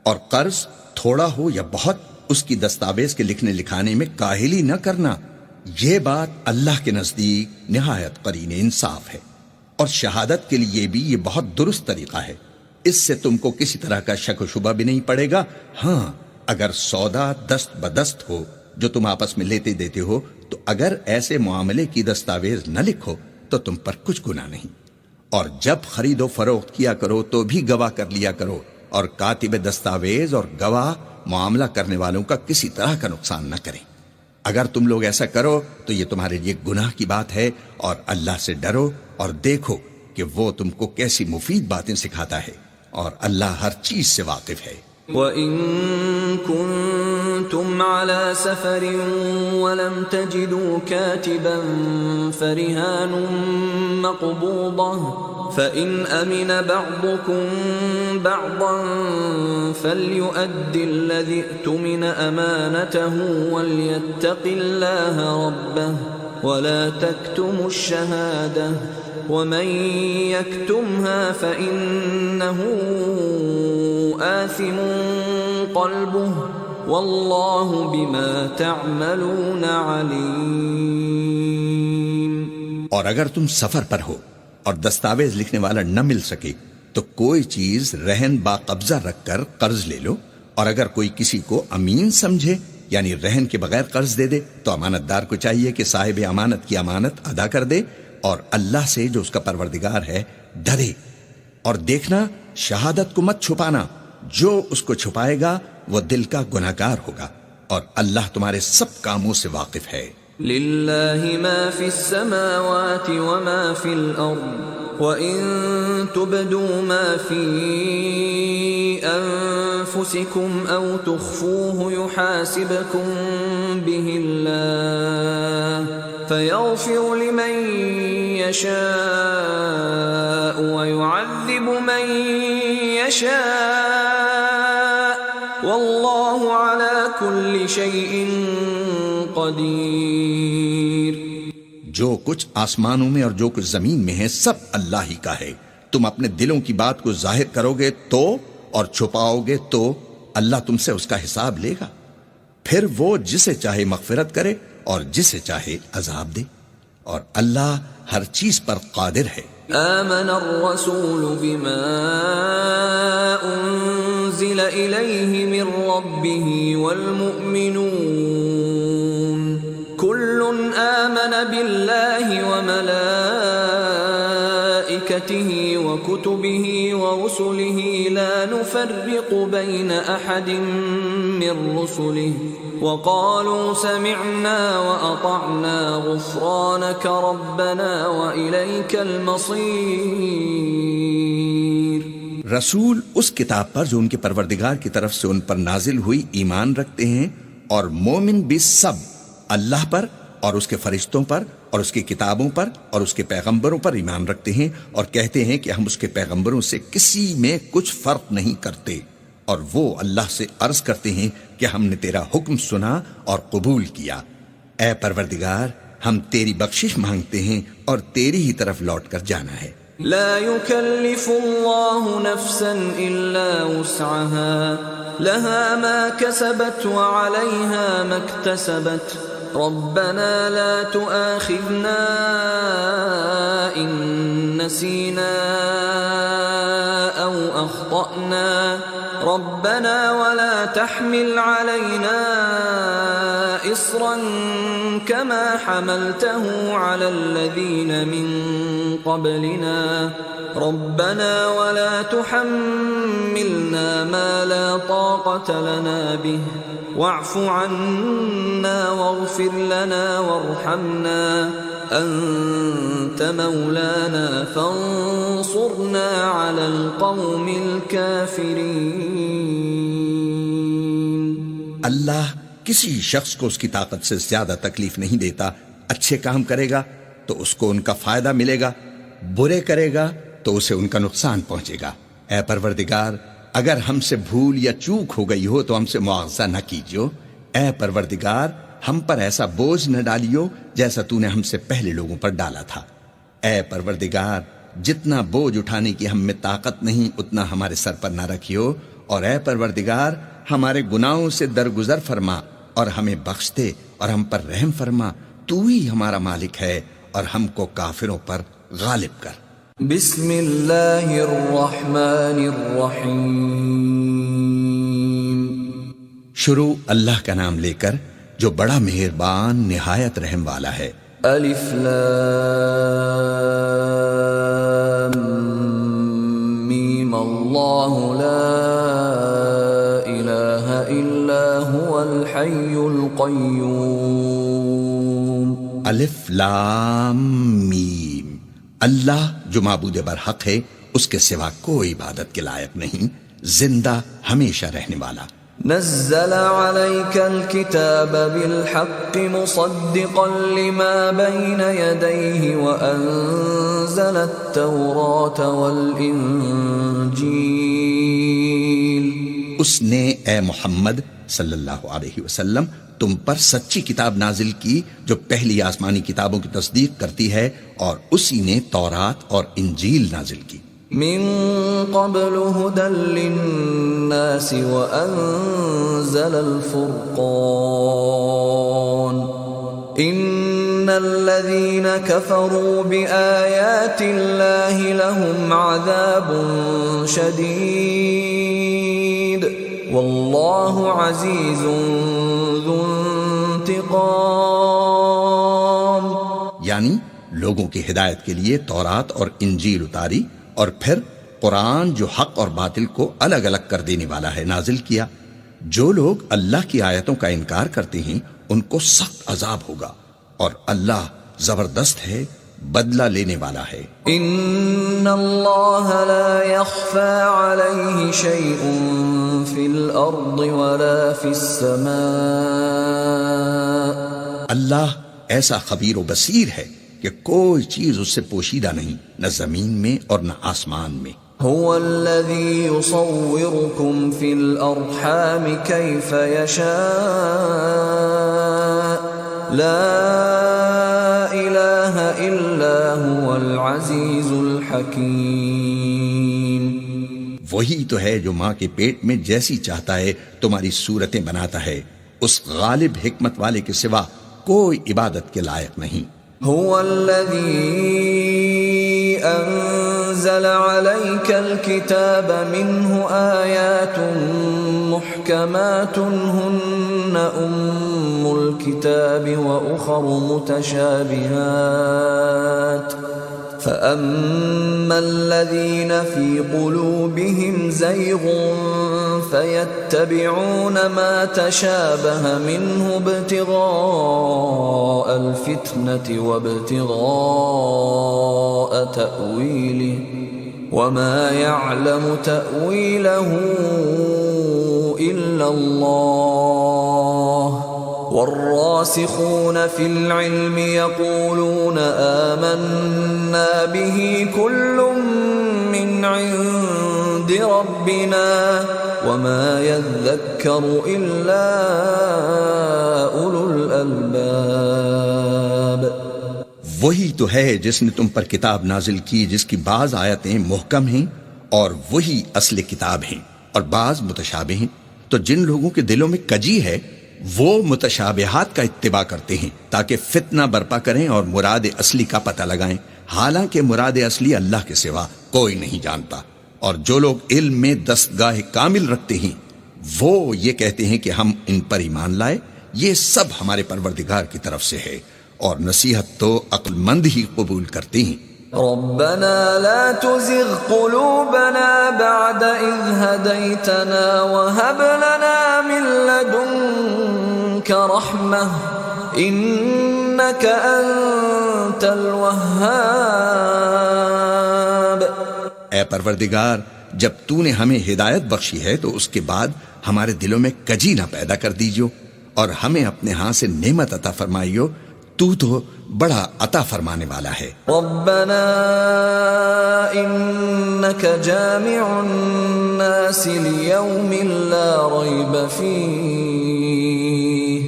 اور قرض تھوڑا ہو یا بہت اس کی دستاویز کے لکھنے لکھانے میں کاہلی نہ کرنا، یہ بات اللہ کے نزدیک نہایت قرین انصاف ہے۔ اور شہادت کے لیے بھی یہ بہت درست طریقہ ہے، اس سے تم کو کسی طرح کا شک و شبہ بھی نہیں پڑے گا۔ ہاں، اگر سودا دست بدست ہو جو تم آپس میں لیتے دیتے ہو تو اگر ایسے معاملے کی دستاویز نہ لکھو تو تم پر کچھ گناہ نہیں۔ اور جب خرید و فروخت کیا کرو تو بھی گواہ کر لیا کرو، اور کاتب دستاویز اور گواہ معاملہ کرنے والوں کا کسی طرح کا نقصان نہ کریں۔ اگر تم لوگ ایسا کرو تو یہ تمہارے لیے گناہ کی بات ہے، اور اللہ سے ڈرو اور دیکھو کہ وہ تم کو کیسی مفید باتیں سکھاتا ہے، اور اللہ ہر چیز سے واقف ہے۔ وَإِن كُنتُمْ عَلَى سَفَرٍ وَلَمْ تَجِدُوا كَاتِبًا فَرِهَانٌ مَّقْبُوضَةٌ فَإِنْ أَمِنَ بَعْضُكُمْ بَعْضًا فَلْيُؤَدِّ الَّذِي اؤْتُمِنَ أَمَانَتَهُ وَلْيَتَّقِ اللَّهَ رَبَّهُ وَلَا تَكْتُمُوا الشَّهَادَةَ وَمَن يَكْتُمْهَا فَإِنَّهُ آثِمٌ قَلْبُهُ وَاللَّهُ بِمَا تَعْمَلُونَ عَلِيمٌ۔ اور اگر تم سفر پر ہو اور دستاویز لکھنے والا نہ مل سکے تو کوئی چیز رہن با قبضہ رکھ کر قرض لے لو، اور اگر کوئی کسی کو امین سمجھے یعنی رہن کے بغیر قرض دے دے تو امانت دار کو چاہیے کہ صاحب امانت کی امانت ادا کر دے، اور اللہ سے جو اس کا پروردگار ہے ڈرے، اور دیکھنا شہادت کو مت چھپانا، جو اس کو چھپائے گا وہ دل کا گناہگار ہوگا، اور اللہ تمہارے سب کاموں سے واقف ہے۔ لِلَّهِ مَا فِي السَّمَاوَاتِ وَمَا فِي الْأَرْضِ وَإِن تُبْدُوا مَا فِي أَنفُسِكُمْ أَوْ تُخْفُوهُ يُحَاسِبْكُم بِهِ اللَّهُ فَيَغْفِرُ لِمَن يَشَاءُ وَيُعَذِّبُ مَن يَشَاءُ وَاللَّهُ عَلَى كُلِّ شَيْءٍ قدیر۔ جو کچھ آسمانوں میں اور جو کچھ زمین میں ہے سب اللہ ہی کا ہے۔ تم اپنے دلوں کی بات کو ظاہر کرو گے تو اور چھپاؤ گے تو اللہ تم سے اس کا حساب لے گا، پھر وہ جسے چاہے مغفرت کرے اور جسے چاہے عذاب دے، اور اللہ ہر چیز پر قادر ہے۔ آمن الرسول بما انزل الیہ من ربہ والمؤمنون كل آمن بالله وملائكته وكتبه ورسله لا نفرق بين أحد من رسله وقالوا سمعنا وأطعنا غفرانك ربنا وإليك المصير۔ رسول اس کتاب پر جو ان کے پروردگار کی طرف سے ان پر نازل ہوئی ایمان رکھتے ہیں، اور مومن بھی سب اللہ پر اور اس کے فرشتوں پر اور اس کی کتابوں پر اور اس کے پیغمبروں پر ایمان رکھتے ہیں، اور کہتے ہیں کہ ہم اس کے پیغمبروں سے کسی میں کچھ فرق نہیں کرتے، اور وہ اللہ سے عرض کرتے ہیں کہ ہم نے تیرا حکم سنا اور قبول کیا۔ اے پروردگار، ہم تیری بخشش مانگتے ہیں اور تیری ہی طرف لوٹ کر جانا ہے۔ لا يكلف الله نفسا إلا وسعها لها ما كسبت وعليها ما اكتسبت ربنا لا تؤاخذنا إن نسينا أو أخطأنا ربنا ولا تحمل علينا إصرا كما حملته على الذين من قبلنا ربنا ولا تحملنا ما لا طاقة لنا به واعف عنا واغفر لنا وارحمنا أنت مولانا فانصرنا على القوم الكافرين۔ اللہ کسی شخص کو اس کی طاقت سے زیادہ تکلیف نہیں دیتا۔ اچھے کام کرے گا تو اس کو ان کا فائدہ ملے گا، برے کرے گا تو اسے ان کا نقصان پہنچے گا۔ اے پروردگار، اگر ہم سے بھول یا چوک ہو گئی ہو تو ہم سے مواخذہ نہ کیجیو۔ اے پروردگار، ہم پر ایسا بوجھ نہ ڈالیو جیسا تو نے ہم سے پہلے لوگوں پر ڈالا تھا۔ اے پروردگار، جتنا بوجھ اٹھانے کی ہم میں طاقت نہیں اتنا ہمارے سر پر نہ رکھیو، اور اے پروردگار ہمارے گناہوں سے درگزر فرما اور ہمیں بخش دے اور ہم پر رحم فرما، تو ہی ہمارا مالک ہے اور ہم کو کافروں پر غالب کر۔ بسم اللہ الرحمن الرحیم۔ شروع اللہ کا نام لے کر جو بڑا مہربان نہایت رحم والا ہے۔ الف لام میم اللہ الله لا إله إلا هو الحي القيوم. الف لام میم. اللہ جو معبود برحق ہے اس کے سوا کوئی عبادت کے لائق نہیں، زندہ ہمیشہ رہنے والا. نزل عليك الكتاب بالحق مصدقا لما بين يديه وأنزل التوراة والإنجيل. اس نے اے محمد صلی اللہ علیہ وسلم تم پر سچی کتاب نازل کی جو پہلی آسمانی کتابوں کی تصدیق کرتی ہے، اور اسی نے تورات اور انجیل نازل کی. من قبل هدى للناس وأنزل الفرقان. إن الذين كفروا بآيات الله لهم عذاب شديد والله عزيز ذو انتقام. یعنی لوگوں کی ہدایت کے لیے تورات اور انجیل اتاری، اور پھر قرآن جو حق اور باطل کو الگ الگ کر دینے والا ہے نازل کیا. جو لوگ اللہ کی آیتوں کا انکار کرتے ہیں ان کو سخت عذاب ہوگا، اور اللہ زبردست ہے، بدلہ لینے والا ہے. ان اللہ لا يخفى عليه شيء في الارض ولا في السماء. اللہ ایسا خبیر و بصیر ہے کہ کوئی چیز اس سے پوشیدہ نہیں، نہ زمین میں اور نہ آسمان میں. هو الذي يصوركم في الارحام كيف يشاء لا اله الا هو العزيز الحكيم. وہی تو ہے جو ماں کے پیٹ میں جیسی چاہتا ہے تمہاری صورتیں بناتا ہے، اس غالب حکمت والے کے سوا کوئی عبادت کے لائق نہیں. هو الذي أنزل عليك الكتاب منه آيات محكمات هن أم الكتاب وأخر متشابهات فأما الذين في قلوبهم زيغ فيتبعون ما تشابه منه ابتغاء الفتنة وابتغاء تأويله وما يعلم تأويله إلا الله والراسخون في العلم يقولون آمنا به كل من عند ربنا وما يذكر إلا أولو الألباب. وہی تو ہے جس نے تم پر کتاب نازل کی جس کی بعض آیتیں محکم ہیں اور وہی اصل کتاب ہیں اور بعض متشابہ ہیں. تو جن لوگوں کے دلوں میں کجی ہے وہ متشابہات کا اتباع کرتے ہیں تاکہ فتنہ برپا کریں اور مراد اصلی کا پتہ لگائیں، حالانکہ مراد اصلی اللہ کے سوا کوئی نہیں جانتا. اور جو لوگ علم میں دستگاہ کامل رکھتے ہیں وہ یہ کہتے ہیں کہ ہم ان پر ایمان لائے، یہ سب ہمارے پروردگار کی طرف سے ہے، اور نصیحت تو عقل مند ہی قبول کرتے ہیں. ربنا لا تزغ قلوبنا بعد إذ هديتنا وهب لنا من لدنك رحمة إنك أنت الوهاب. اے پروردگار، جب تو نے ہمیں ہدایت بخشی ہے تو اس کے بعد ہمارے دلوں میں کجی نہ پیدا کر دیجو اور ہمیں اپنے ہاں سے نعمت عطا فرمائیو، تو بڑا عطا فرمانے والا ہے. ربنا انك جامع الناس ليوم لا ريب فيه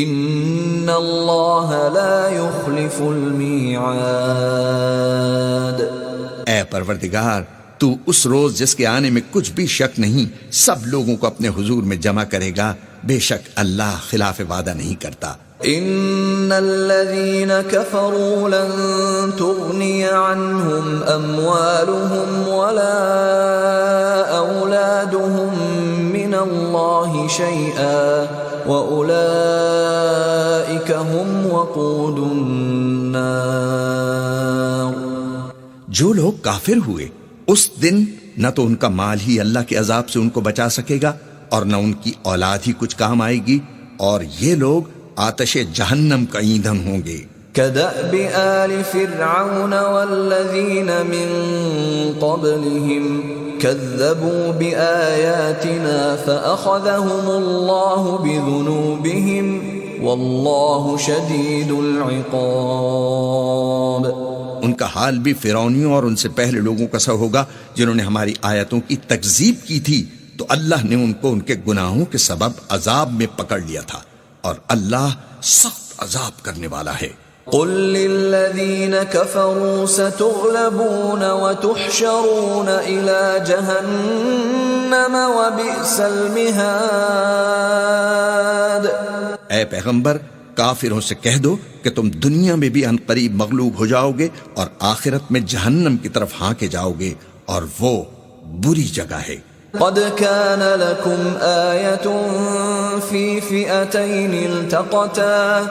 ان الله لا يخلف الميعاد. اے پروردگار، تو اس روز جس کے آنے میں کچھ بھی شک نہیں سب لوگوں کو اپنے حضور میں جمع کرے گا، بے شک اللہ خلاف وعدہ نہیں کرتا. ان الذين كفروا لن تغني عنهم اموالهم ولا اولادهم من الله شيئا واولئك هم وقود النار. جو لوگ کافر ہوئے اس دن نہ تو ان کا مال ہی اللہ کے عذاب سے ان کو بچا سکے گا اور نہ ان کی اولاد ہی کچھ کام آئے گی، اور یہ لوگ آتش جہنم کا ایندھن ہوں گے۔ كدأب آل فرعون والذين من قبلهم كذبوا بآياتنا فأخذهم الله بذنوبهم والله شديد العقاب۔ ان کا حال بھی فرعونیوں اور ان سے پہلے لوگوں کا سا ہوگا جنہوں نے ہماری آیتوں کی تکذیب کی تھی، تو اللہ نے ان کو ان کے گناہوں کے سبب عذاب میں پکڑ لیا تھا، اور اللہ سخت عذاب کرنے والا ہے۔ قل للذين كفروا ستغلبون وتحشرون إلى جهنم وبئس المهاد۔ اے پیغمبر، کافروں سے کہہ دو کہ تم دنیا میں بھی ان قریب مغلوب ہو جاؤ گے اور آخرت میں جہنم کی طرف ہانکے جاؤ گے، اور وہ بری جگہ ہے۔ قد كان لكم آية في فئتين التقتا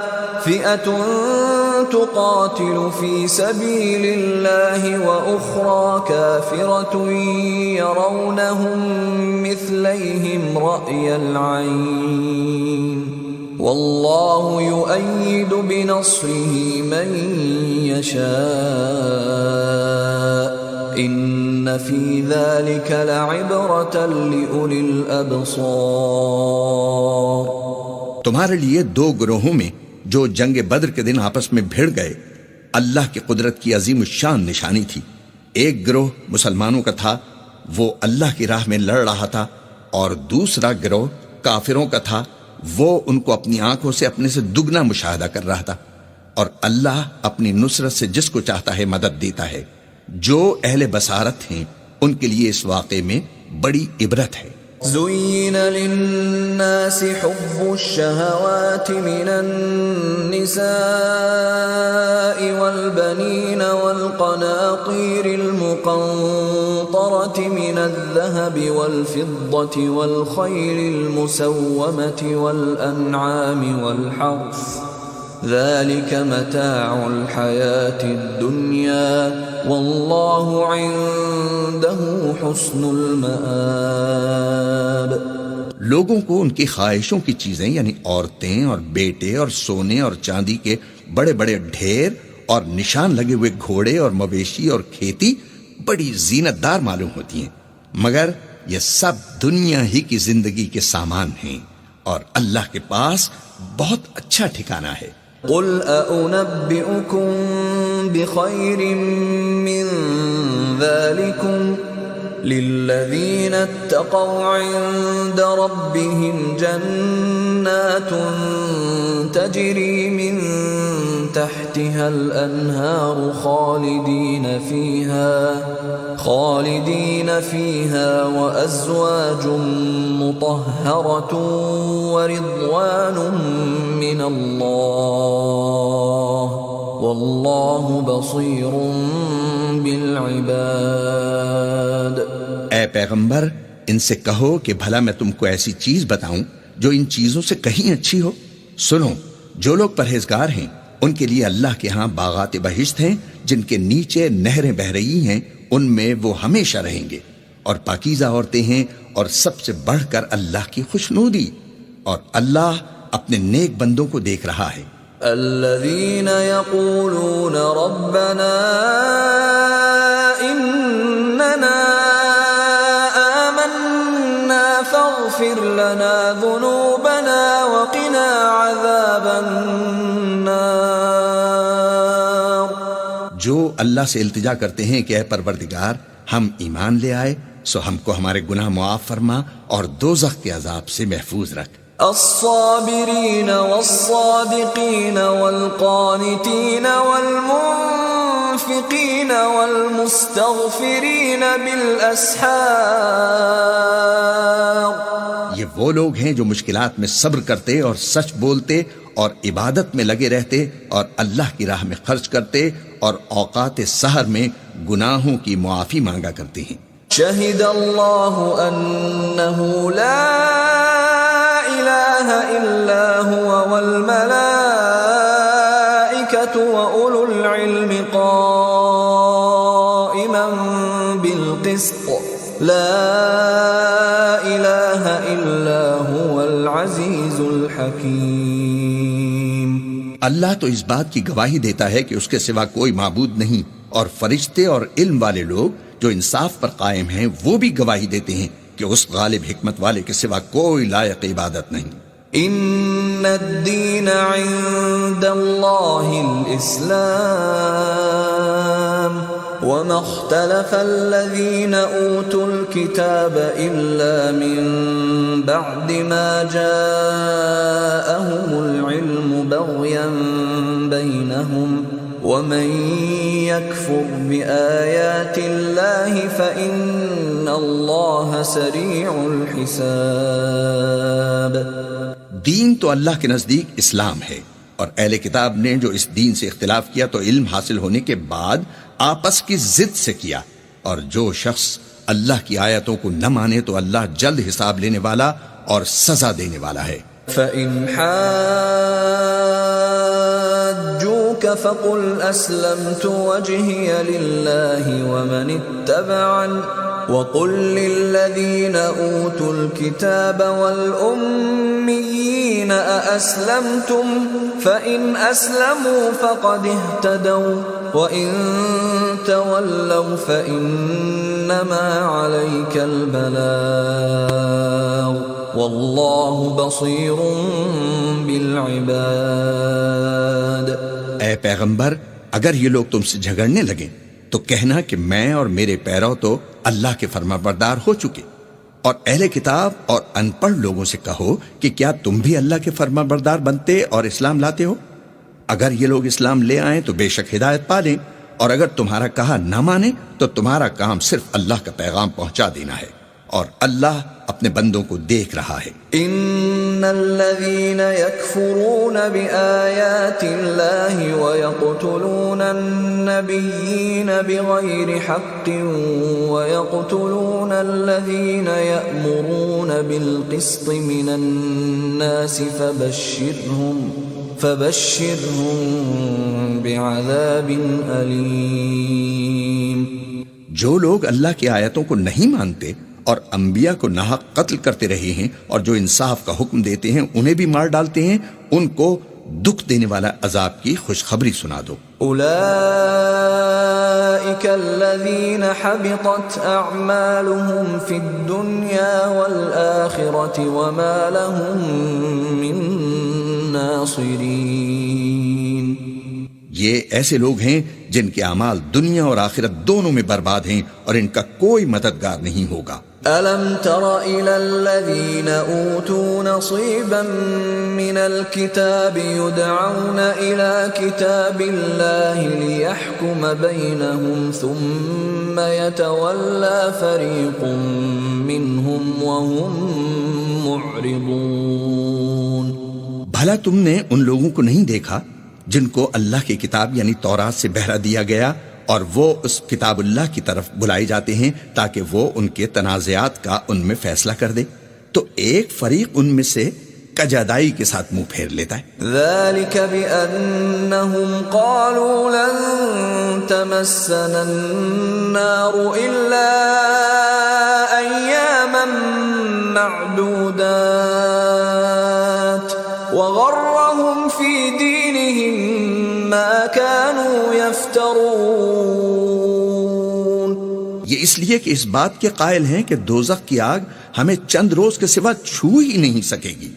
فئة تقاتل في سبيل الله وأخرى كافرة يرونهم مثليهم رأي العين والله يؤيد بنصره من يشاء ان فی ذلک لعبرۃ لأولی الابصار۔ تمہارے لیے دو گروہوں میں جو جنگ بدر کے دن آپس میں بھیڑ گئے اللہ کی قدرت کی عظیم الشان نشانی تھی۔ ایک گروہ مسلمانوں کا تھا، وہ اللہ کی راہ میں لڑ رہا تھا، اور دوسرا گروہ کافروں کا تھا، وہ ان کو اپنی آنکھوں سے اپنے سے دگنا مشاہدہ کر رہا تھا، اور اللہ اپنی نصرت سے جس کو چاہتا ہے مدد دیتا ہے۔ جو اہل بصارت ہیں ان کے لیے اس واقعے میں بڑی عبرت ہے۔ زين للناس حب الشهوات من النساء والبنين والقناطير المقنطرة من الذهب والفضة والخيل المسومة والأنعام والحرث ذلك متاع الحياة الدنيا والله عنده حسن المآب۔ لوگوں کو ان کی خواہشوں کی چیزیں یعنی عورتیں اور بیٹے اور سونے اور چاندی کے بڑے بڑے ڈھیر اور نشان لگے ہوئے گھوڑے اور مویشی اور کھیتی بڑی زینت دار معلوم ہوتی ہیں، مگر یہ سب دنیا ہی کی زندگی کے سامان ہیں، اور اللہ کے پاس بہت اچھا ٹھکانہ ہے۔ قل أأنبئكم بخير من ذلكم للذين اتقوا عند ربهم جنات تجري من تحتها الأنهار خالدين فيها وأزواج مطهرة ورضوان من الله والله بصير بالعباد۔ اے پیغمبر، ان سے کہو کہ بھلا میں تم کو ایسی چیز بتاؤں جو ان چیزوں سے کہیں اچھی ہو۔ سنو، جو لوگ پرہیزگار ہیں ان کے لیے اللہ کے ہاں باغات بہشت ہیں جن کے نیچے نہریں بہہ رہی ہیں، ان میں وہ ہمیشہ رہیں گے، اور پاکیزہ عورتیں ہیں، اور سب سے بڑھ کر اللہ کی خوشنودی، اور اللہ اپنے نیک بندوں کو دیکھ رہا ہے۔ الذين يقولون ربنا إننا آمنا فاغفر لنا ذنوبنا وقنا عذاب النار۔ جو اللہ سے التجا کرتے ہیں کہ اے پروردگار، ہم ایمان لے آئے سو ہم کو ہمارے گناہ معاف فرما اور دوزخ کے عذاب سے محفوظ رکھ۔ الصابرين والصادقين والقانتين والمنفقين والمستغفرين بالأسحار۔ یہ وہ لوگ ہیں جو مشکلات میں صبر کرتے اور سچ بولتے اور عبادت میں لگے رہتے اور اللہ کی راہ میں خرچ کرتے اور اوقات سحر میں گناہوں کی معافی مانگا کرتے ہیں۔ شہد اللہ انہ لا الہ الا هو والملائکۃ واولو العلم قائما بالقسط لا الہ الا هو العزیز الحکیم. اللہ تو اس بات کی گواہی دیتا ہے کہ اس کے سوا کوئی معبود نہیں، اور فرشتے اور علم والے لوگ جو انصاف پر قائم ہیں وہ بھی گواہی دیتے ہیں کہ اس غالب حکمت والے کے سوا کوئی لائق عبادت نہیں. ان الدین عند اللہ الاسلام وما اختلف الذين اوتوا الكتاب الا من بعد ما جاءهم العلم بغيا بينهم ومن يكفر بآيات الله فإن الله سريع الحساب. دین تو اللہ کے نزدیک اسلام ہے، اور اہل کتاب نے جو اس دین سے اختلاف کیا تو علم حاصل ہونے کے بعد آپس کی ضد سے کیا، اور جو شخص اللہ کی آیتوں کو نہ مانے تو اللہ جلد حساب لینے والا اور سزا دینے والا ہے. فَإِنْ حَاجُّوكَ فَقُلْ أَسْلَمْتُ وَجْهِيَ لِلَّهِ وَمَنِ اتَّبَعَنِ وَقُلْ لِلَّذِينَ أُوتُوا الْكِتَابَ وَالْأُمِّيِّينَ أَأَسْلَمْتُمْ فَإِنْ أَسْلَمُوا فَقَدِ اهْتَدَوْا وَإِنْ تَوَلَّوْا فَإِنَّمَا عَلَيْكَ الْبَلَاغُ وَاللَّهُ بَصِيرٌ بِالْعِبَادِ. اے پیغمبر، اگر یہ لوگ تم سے جھگڑنے لگیں تو کہنا کہ میں اور میرے پیرو تو اللہ کے فرمانبردار ہو چکے، اور اہل کتاب اور ان پڑھ لوگوں سے کہو کہ کیا تم بھی اللہ کے فرمانبردار بنتے اور اسلام لاتے ہو؟ اگر یہ لوگ اسلام لے آئیں تو بے شک ہدایت پا لیں، اور اگر تمہارا کہا نہ مانے تو تمہارا کام صرف اللہ کا پیغام پہنچا دینا ہے، اور اللہ اپنے بندوں کو دیکھ رہا ہے. ان الذين يكفرون بآيات الله ويقتلون النبيين بغير حق ويقتلون الذين يأمرون بالقسط من الناس فبشرهم بعذاب أليم. جو لوگ اللہ کی آیتوں کو نہیں مانتے اور انبیاء کو ناحق قتل کرتے رہے ہیں اور جو انصاف کا حکم دیتے ہیں انہیں بھی مار ڈالتے ہیں، ان کو دکھ دینے والا عذاب کی خوشخبری سنا دو. اولئک الذین حبطت اعمالهم فی الدنیا والآخرة وما لهم من ناصرین. یہ ایسے لوگ ہیں جن کے اعمال دنیا اور آخرت دونوں میں برباد ہیں اور ان کا کوئی مددگار نہیں ہوگا. أَلَمْ تَرَ إِلَى الَّذِينَ أُوتُوا نَصِيبًا مِنَ الْكِتَابِ يُدْعَوْنَ إِلَى كِتَابِ اللَّهِ لِيَحْكُمَ بَيْنَهُمْ ثُمَّ يَتَوَلَّى فَرِيقٌ مِّنْهُمْ وَهُمْ مُعْرِضُونَ. بھلا تم نے ان لوگوں کو نہیں دیکھا جن کو اللہ کی کتاب یعنی تورات سے بہرا دیا گیا اور وہ اس کتاب اللہ کی طرف بلائے جاتے ہیں تاکہ وہ ان کے تنازعات کا ان میں فیصلہ کر دے، تو ایک فریق ان میں سے کجادائی کے ساتھ منہ پھیر لیتا ہے. ذَلِكَ بِأَنَّهُمْ قَالُوا لَن تَمَسَّنَا النَّارُ إِلَّا أَيَّامًا مَّعْدُودَاتٍ وَغَرَّهُمْ فِي دِينِهِمْ مَا كَانُوا يَفْتَرُونَ. یہ اس لیے کہ اس بات کے قائل ہیں کہ دوزخ کی آگ ہمیں چند روز کے سوا چھو ہی نہیں سکے گی،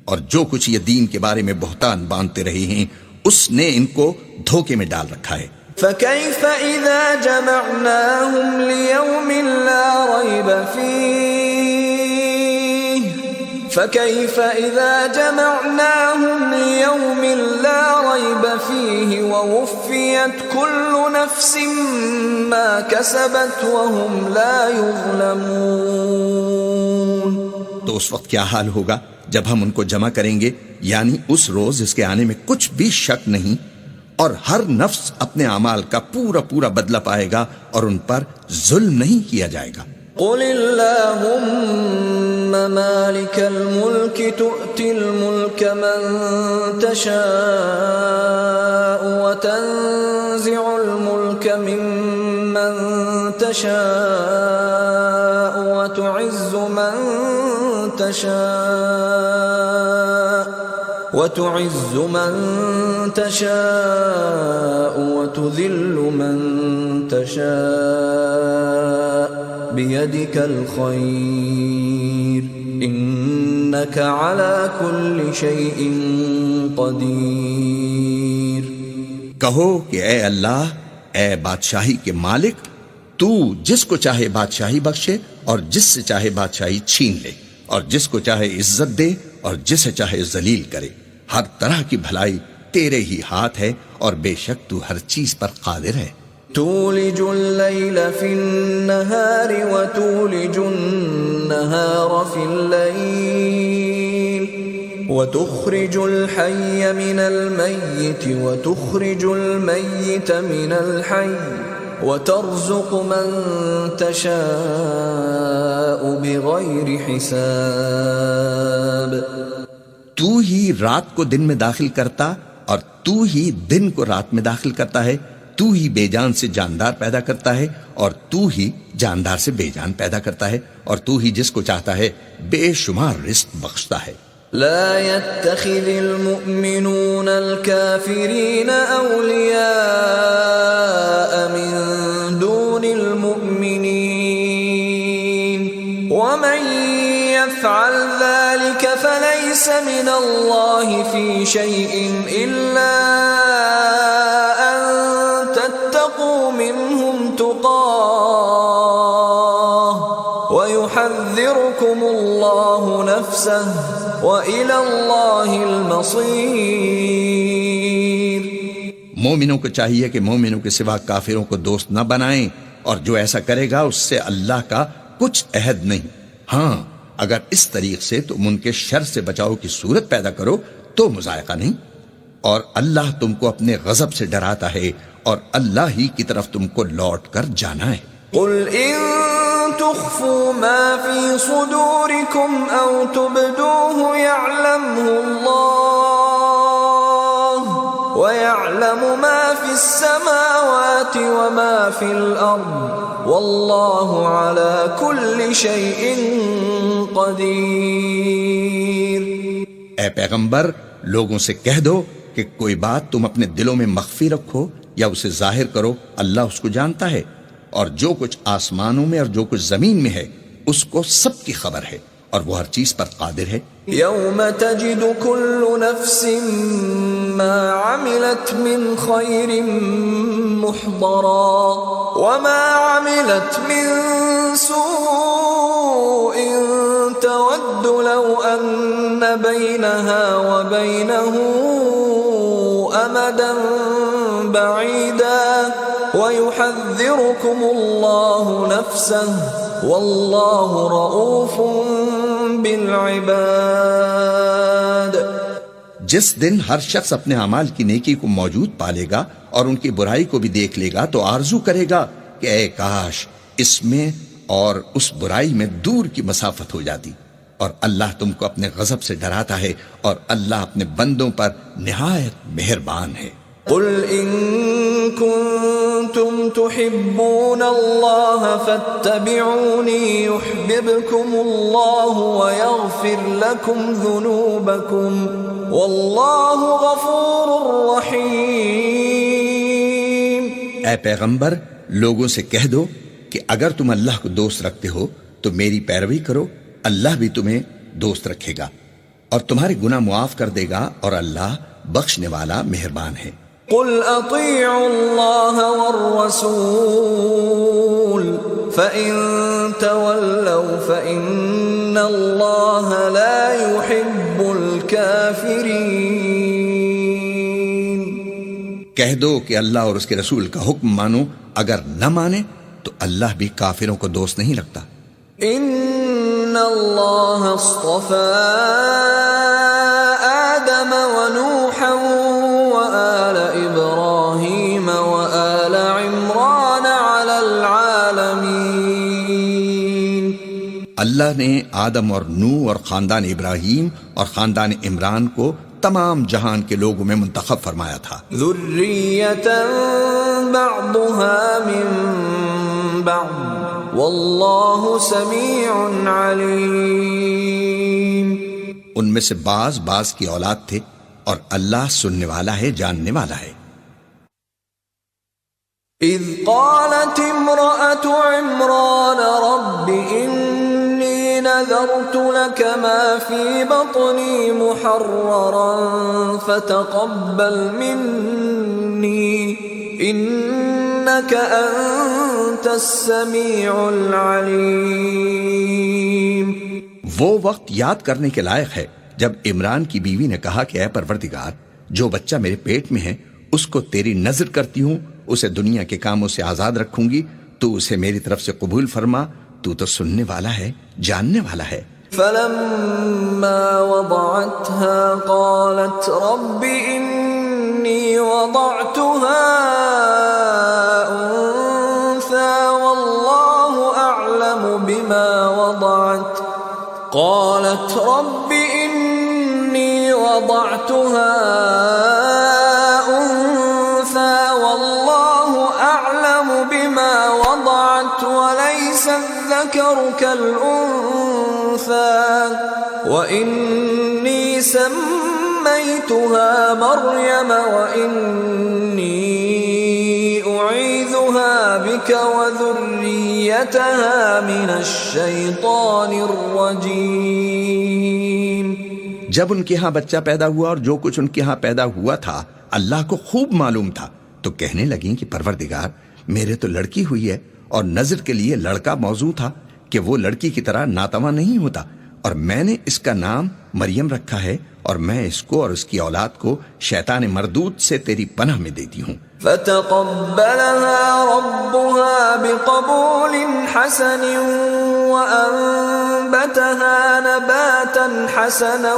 اور جو کچھ یہ دین کے بارے میں بہتان باندھتے رہے ہیں اس نے ان کو دھوکے میں ڈال رکھا ہے. فَكَيْفَ إِذَا جَمَعْنَاهُمْ لِيَوْمٍ لَا رَيْبَ فِيهِ فَكَيْفَ إِذَا جَمَعْنَاهُمْ لِيَوْمٍ لَا رَيْبَ فِيهِ وَوُفِّيَتْ كُلُّ نَفْسٍ مَا كَسَبَتْ وَهُمْ لَا يُظْلَمُونَ. تو اس وقت کیا حال ہوگا جب ہم ان کو جمع کریں گے، یعنی اس روز جس کے آنے میں کچھ بھی شک نہیں، اور ہر نفس اپنے اعمال کا پورا پورا بدلہ پائے گا اور ان پر ظلم نہیں کیا جائے گا. قل اللهم مالك الملك تؤتي الملك من تشاء وتنزع الملك ممن تشاء من تشاء وتعز من تشاء وتذل من تشاء بيدك الخير إنك على كل شيء قدیر۔ کہو کہ اے اللہ، اے بادشاہی کے مالک، تو جس کو چاہے بادشاہی بخشے اور جس سے چاہے بادشاہی چھین لے، اور جس کو چاہے عزت دے اور جسے چاہے ذلیل کرے۔ ہر طرح کی بھلائی تیرے ہی ہاتھ ہے اور بے شک تو ہر چیز پر قادر ہے۔ تولج الليل في النهار وتولج النهار في الليل وتخرج الحي من الميت وتخرج الميت من الحي وترزق من تشاء بغير حساب۔ تو ہی رات کو دن میں داخل کرتا اور تو ہی دن کو رات میں داخل کرتا ہے، تو ہی بے جان سے جاندار پیدا کرتا ہے اور تو ہی جاندار سے بے جان پیدا کرتا ہے، اور تو ہی جس کو چاہتا ہے بے شمار رزق بخشتا ہے۔ لا يتخذ المؤمنون الكافرين أولياء من دون المؤمنين ومن يفعل ذلك فليس من الله في شيء إلا أن تتقوا منهم تقاه ويحذركم الله نفسه وإلى الله المصير۔ مومنوں کو چاہیے کہ مومنوں کے سوا کافروں کو دوست نہ بنائیں، اور جو ایسا کرے گا اس سے اللہ کا کچھ عہد نہیں۔ ہاں، اگر اس طریق سے تم ان کے شر سے بچاؤ کی صورت پیدا کرو تو مذائقہ نہیں، اور اللہ تم کو اپنے غضب سے ڈراتا ہے، اور اللہ ہی کی طرف تم کو لوٹ کر جانا ہے۔ قل ان تخفوا ما في صدوركم او تبدوه يعلمه الله ويعلم ما في السماوات وما في الارض والله على كل شيء قدیر۔ اے پیغمبر، لوگوں سے کہہ دو کہ کوئی بات تم اپنے دلوں میں مخفی رکھو یا اسے ظاہر کرو، اللہ اس کو جانتا ہے، اور جو کچھ آسمانوں میں اور جو کچھ زمین میں ہے اس کو سب کی خبر ہے، اور وہ ہر چیز پر قادر ہے۔ یوم تجد كل نفس ما عملت من خير محضرا وما عملت من سوء تود لو أن بينها وبينه أمدا بعيدا ويحذركم الله نفسه والله رؤوف بالعباد۔ جس دن ہر شخص اپنے اعمال کی نیکی کو موجود پالے گا اور ان کی برائی کو بھی دیکھ لے گا تو آرزو کرے گا کہ اے کاش اس میں اور اس برائی میں دور کی مسافت ہو جاتی، اور اللہ تم کو اپنے غضب سے ڈراتا ہے، اور اللہ اپنے بندوں پر نہایت مہربان ہے۔ قل ان كنتم تحبون الله فاتبعوني يحببكم الله ويغفر لكم ذنوبكم والله غفور رحيم۔ اے پیغمبر، لوگوں سے کہہ دو کہ اگر تم اللہ کو دوست رکھتے ہو تو میری پیروی کرو، اللہ بھی تمہیں دوست رکھے گا اور تمہارے گناہ معاف کر دے گا، اور اللہ بخشنے والا مہربان ہے۔ قل اطیعوا اللہ والرسول فإن تولوا فإن اللہ لا يحب الكافرین۔ کہہ دو کہ اللہ اور اس کے رسول کا حکم مانو، اگر نہ مانے تو اللہ بھی کافروں کو دوست نہیں رکھتا۔ ان اللہ اصطفى آدم ونوحا وآل ابراہیم وآل عمران علی العالمین۔ اللہ نے آدم اور نوح اور خاندان ابراہیم اور خاندان عمران کو تمام جہان کے لوگوں میں منتخب فرمایا تھا۔ ذریۃ بعضها من بعض واللہ سمیع علیم. ان میں سے بعض کی اولاد تھے اور اللہ سننے والا ہے، جاننے والا ہے. اذ قالت امرأة عمران رب انی نذرت لك ما في بطني محررا فتقبل مني انك انت السميع العليم. وہ وقت یاد کرنے کے لائق ہے جب عمران کی بیوی نے کہا کہ اے پروردگار، جو بچہ میرے پیٹ میں ہے اس کو تیری نذر کرتی ہوں، اسے دنیا کے کاموں سے آزاد رکھوں گی، تو اسے میری طرف سے قبول فرما، تو سننے والا ہے، جاننے والا ہے. فلما وضعتها قالت رب إني وضعتها أنثى والله أعلم بما وضعت قالت رب إني وضعتها أنثى والله أعلم بما وضعت وليس الذكر كالأنثى وإني سميتها مريم وإني أعيذها بك وذريتها من الشيطان الرجيم. جب ان کے ہاں بچہ پیدا ہوا اور جو کچھ ان کے ہاں پیدا ہوا تھا اللہ کو خوب معلوم تھا، تو کہنے لگیں کہ پروردگار میرے تو لڑکی ہوئی ہے، اور نذر کے لیے لڑکا موضوع تھا کہ وہ لڑکی کی طرح ناتواں نہیں ہوتا، اور میں نے اس کا نام مریم رکھا ہے، اور میں اس کو اور اس کی اولاد کو شیطان مردود سے تیری پناہ میں دیتی ہوں. فتقبلها ربها بقبول حسن وأنبتها نباتا حسنا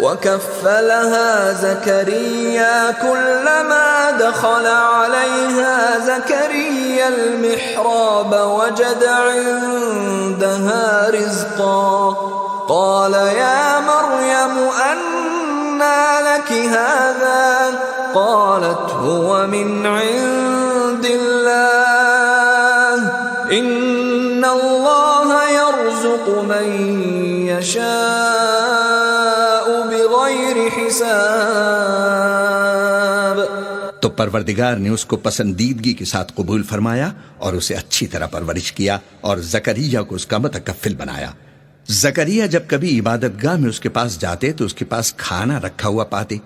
وكفلها زكريا كلما دخل عليها زكريا المحراب وجد عندها رزقا قال يا مريم أنى لك هذا قالت هو من عند الله إن الله يرزق من يشاء بغير حساب. تو پروردگار نے اس کو پسندیدگی کے ساتھ قبول فرمایا اور اسے اچھی طرح پرورش کیا اور زکریا کو اس کا متکفل بنایا. زکریا جب کبھی عبادت گاہ میں اس کے پاس جاتے تو اس کے پاس کھانا رکھا ہوا پاتے.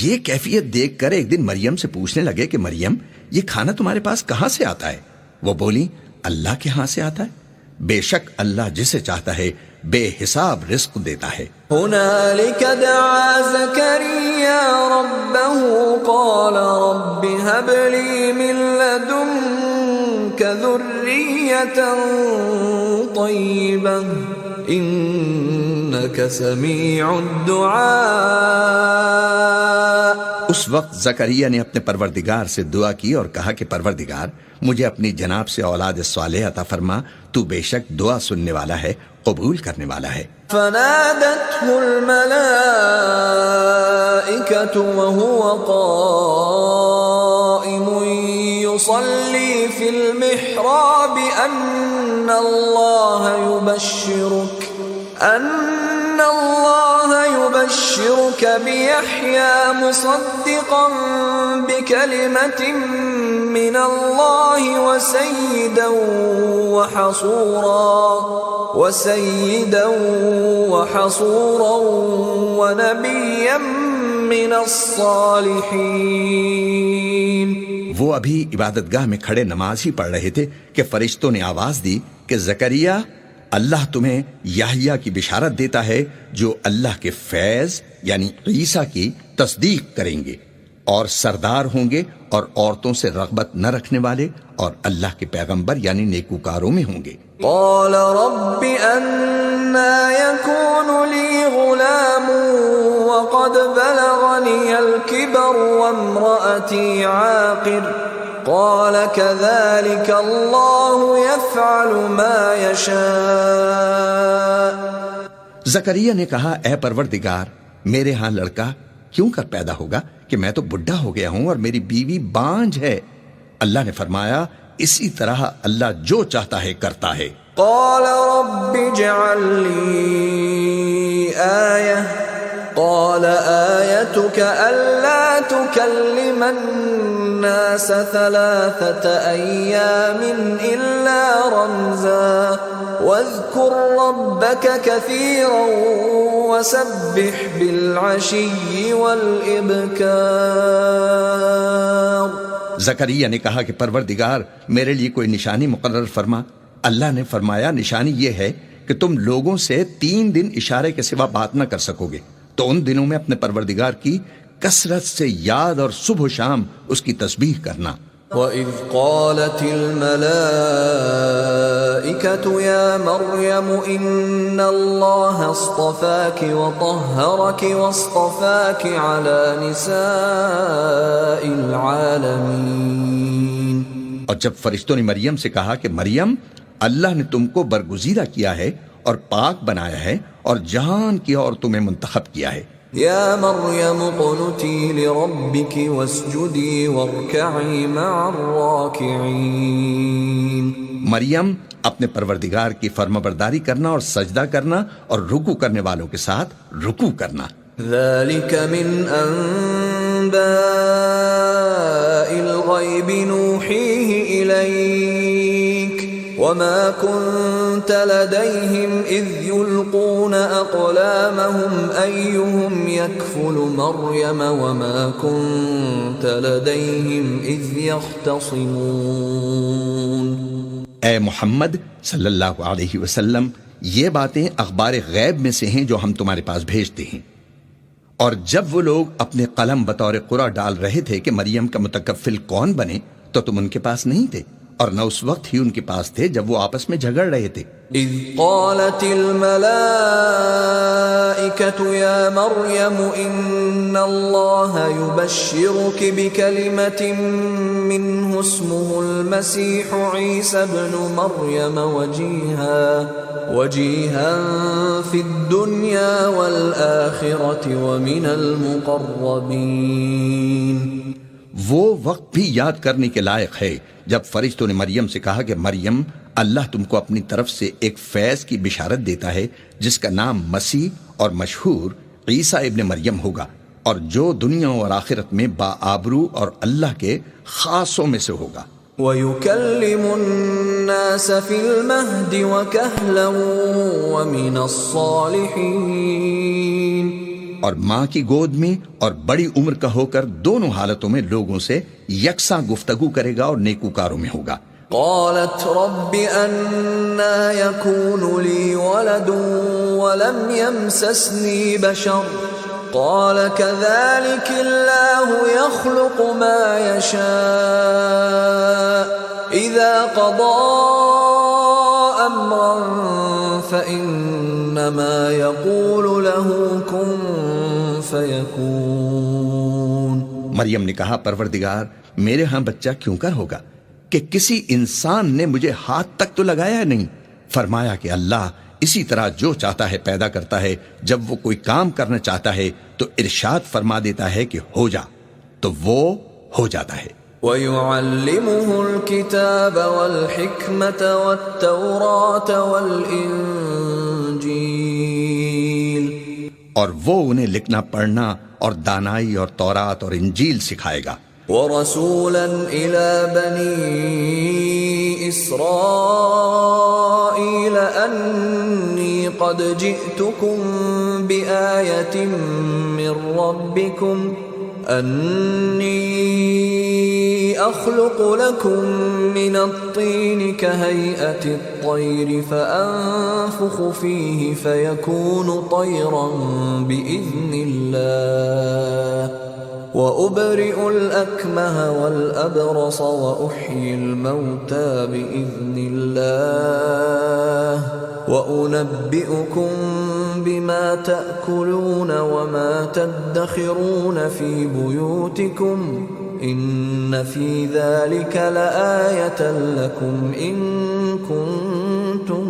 یہ کیفیت دیکھ کر ایک دن مریم سے پوچھنے لگے کہ مریم، یہ کھانا تمہارے پاس کہاں سے آتا ہے؟ وہ بولی اللہ کے ہاں سے آتا ہے، بے شک اللہ جسے چاہتا ہے بے حساب رزق دیتا ہے. هنالك دعا زكريا ربه قال رب هب لي من لدنك ذرية طيبة إنك سميع الدعاء. اس وقت زکریا نے اپنے پروردگار سے دعا کی اور کہا کہ پروردگار مجھے اپنی جناب سے اولاد صالح عطا فرما، تو بے شک دعا سننے والا ہے، قبول کرنے والا ہے. فنادته الملائكة وهو قائم يصلي في المحراب أن الله يبشرك بيحيى مصدقا بكلمة من الله وسيدا وحصورا ونبيا من الصالحين. وہ ابھی عبادت گاہ میں کھڑے نماز ہی پڑھ رہے تھے کہ فرشتوں نے آواز دی کہ زکریا، اللہ تمہیں یحییٰ کی بشارت دیتا ہے جو اللہ کے فیض یعنی عیسیٰ کی تصدیق کریں گے، اور سردار ہوں گے، اور عورتوں سے رغبت نہ رکھنے والے، اور اللہ کے پیغمبر یعنی نیکوکاروں میں ہوں گے. قال رب أنى يكون لي غلام وقد بلغني الكبر وامرأتي عاقر قال كذلك الله يفعل ما يشاء. زکریا نے کہا اے پروردگار، میرے ہاں لڑکا کیوں کر پیدا ہوگا کہ میں تو بڈھا ہو گیا ہوں اور میری بیوی بانجھ ہے؟ اللہ نے فرمایا اسی طرح اللہ جو چاہتا ہے کرتا ہے۔ قال رب اجعل لي آية قال آيتك ألا تكلم الناس 3 أيام إلا رمزا واذكر ربك كثيرا وسبح بالعشي والإبكار۔ زکریا نے کہا کہ پروردگار میرے لیے کوئی نشانی مقرر فرما۔ اللہ نے فرمایا نشانی یہ ہے کہ تم لوگوں سے 3 دن اشارے کے سوا بات نہ کر سکو گے، تو ان دنوں میں اپنے پروردگار کی کثرت سے یاد اور صبح و شام اس کی تسبیح کرنا۔ وَإِذْ قَالَتِ الْمَلَائِكَةُ يَا مَرْيَمُ إِنَّ اللَّهَ اصْطَفَاكِ وَطَهَّرَكِ وَاصْطَفَاكِ عَلَى نِسَاءِ الْعَالَمِينَ۔ اور جب فرشتوں نے مریم سے کہا کہ مریم اللہ نے تم کو برگزیدہ کیا ہے اور پاک بنایا ہے اور جہان کی عورتوں میں منتخب کیا ہے۔ یا مریم قنتی لربک واسجدی وارکعی مع الراکعین۔ مریم اپنے پروردگار کی فرمانبرداری کرنا اور سجدہ کرنا اور رکوع کرنے والوں کے ساتھ رکوع کرنا۔ ذلك من انباء الغیب نوحیہ الیک وما كنت لديهم إذ يلقون أقلامهم أيهم يكفل مريم وما كنت لديهم إذ يختصمون۔ اے محمد صلی اللہ علیہ وسلم، یہ باتیں اخبار غیب میں سے ہیں جو ہم تمہارے پاس بھیجتے ہیں، اور جب وہ لوگ اپنے قلم بطور قرعہ ڈال رہے تھے کہ مریم کا متکفل کون بنے تو تم ان کے پاس نہیں تھے، اور نہ اس وقت ہی ان کے پاس تھے جب وہ آپس میں جھگڑ رہے تھے۔ اذ قالت الملائکۃ یا مریم ان اللہ یبشرک بکلمۃ منہ اسمہ المسیح عیسی ابن مریم وجیہا فی الدنیا والآخرۃ ومن المقربین۔ وہ وقت بھی یاد کرنے کے لائق ہے جب فرشتوں نے مریم سے کہا کہ مریم اللہ تم کو اپنی طرف سے ایک فیض کی بشارت دیتا ہے جس کا نام مسیح اور مشہور عیسیٰ ابن مریم ہوگا، اور جو دنیا اور آخرت میں باآبرو اور اللہ کے خاصوں میں سے ہوگا۔ وَيُكَلِّمُ النَّاسَ فِي الْمَهْدِ وَكَهْلًا وَمِنَ الصَّالِحِينَ، اور ماں کی گود میں اور بڑی عمر کا ہو کر دونوں حالتوں میں لوگوں سے یکساں گفتگو کرے گا اور نیکوکاروں میں ہوگا۔ قالت رب أَنَّى يَكُونُ لِي وَلَدٌ وَلَمْ يَمْسَسْنِي بَشَرٌ قال كذلك الله يخلق ما يشاء إذا قضى أمرا فإنما يقول له كن فيكون۔ مریم نے کہا پروردگار میرے ہاں بچہ کیوں کر ہوگا کہ کسی انسان نے مجھے ہاتھ تک تو لگایا نہیں۔ فرمایا کہ اللہ اسی طرح جو چاہتا ہے پیدا کرتا ہے، جب وہ کوئی کام کرنا چاہتا ہے تو ارشاد فرما دیتا ہے کہ ہو جا تو وہ ہو جاتا ہے۔ وَيُعَلِّمُهُ الْكِتَابَ وَالْحِكْمَةَ وَالتَّوْرَاةَ وَالْإِنجِيلَ، اور وہ انہیں لکھنا پڑھنا اور دانائی اور تورات اور انجیل سکھائے گا۔ وَرَسُولًا إِلَى بَنِي إِسْرَائِيلَ أَنِّي قَدْ جِئْتُكُمْ بِآيَةٍ مِّن رَّبِّكُمْ أَنِّي أَخْلُقُ لَكُم مِّنَ الطِّينِ كَهَيْئَةِ الطَّيْرِ فَأَنفُخُ فِيهِ فَيَكُونُ طَيْرًا بِإِذْنِ اللَّهِ وَأُبْرِئُ الْأَكْمَهَ وَالْأَبْرَصَ وَأُحْيِي الْمَوْتَى بِإِذْنِ اللَّهِ وَأُنَبِّئُكُم بِمَا تَأْكُلُونَ وَمَا تَدَّخِرُونَ فِي بُيُوتِكُمْ إِنَّ فِي ذَلِكَ لَآيَةً لَكُمْ إِن كُنتُم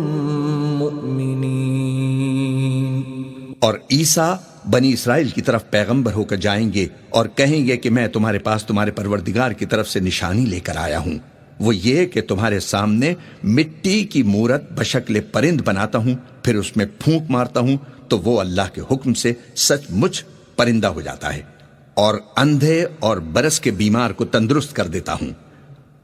مُّؤْمِنِينَ۔ اور عیسیٰ بنی اسرائیل کی طرف پیغمبر ہو کر جائیں گے اور کہیں گے کہ میں تمہارے پاس تمہارے پروردگار کی طرف سے نشانی لے کر آیا ہوں، وہ یہ کہ تمہارے سامنے مٹی کی مورت بشکل پرند بناتا ہوں، پھر اس میں پھونک مارتا ہوں تو وہ اللہ کے حکم سے سچ مچ پرندہ ہو جاتا ہے، اور اندھے اور برس کے بیمار کو تندرست کر دیتا ہوں،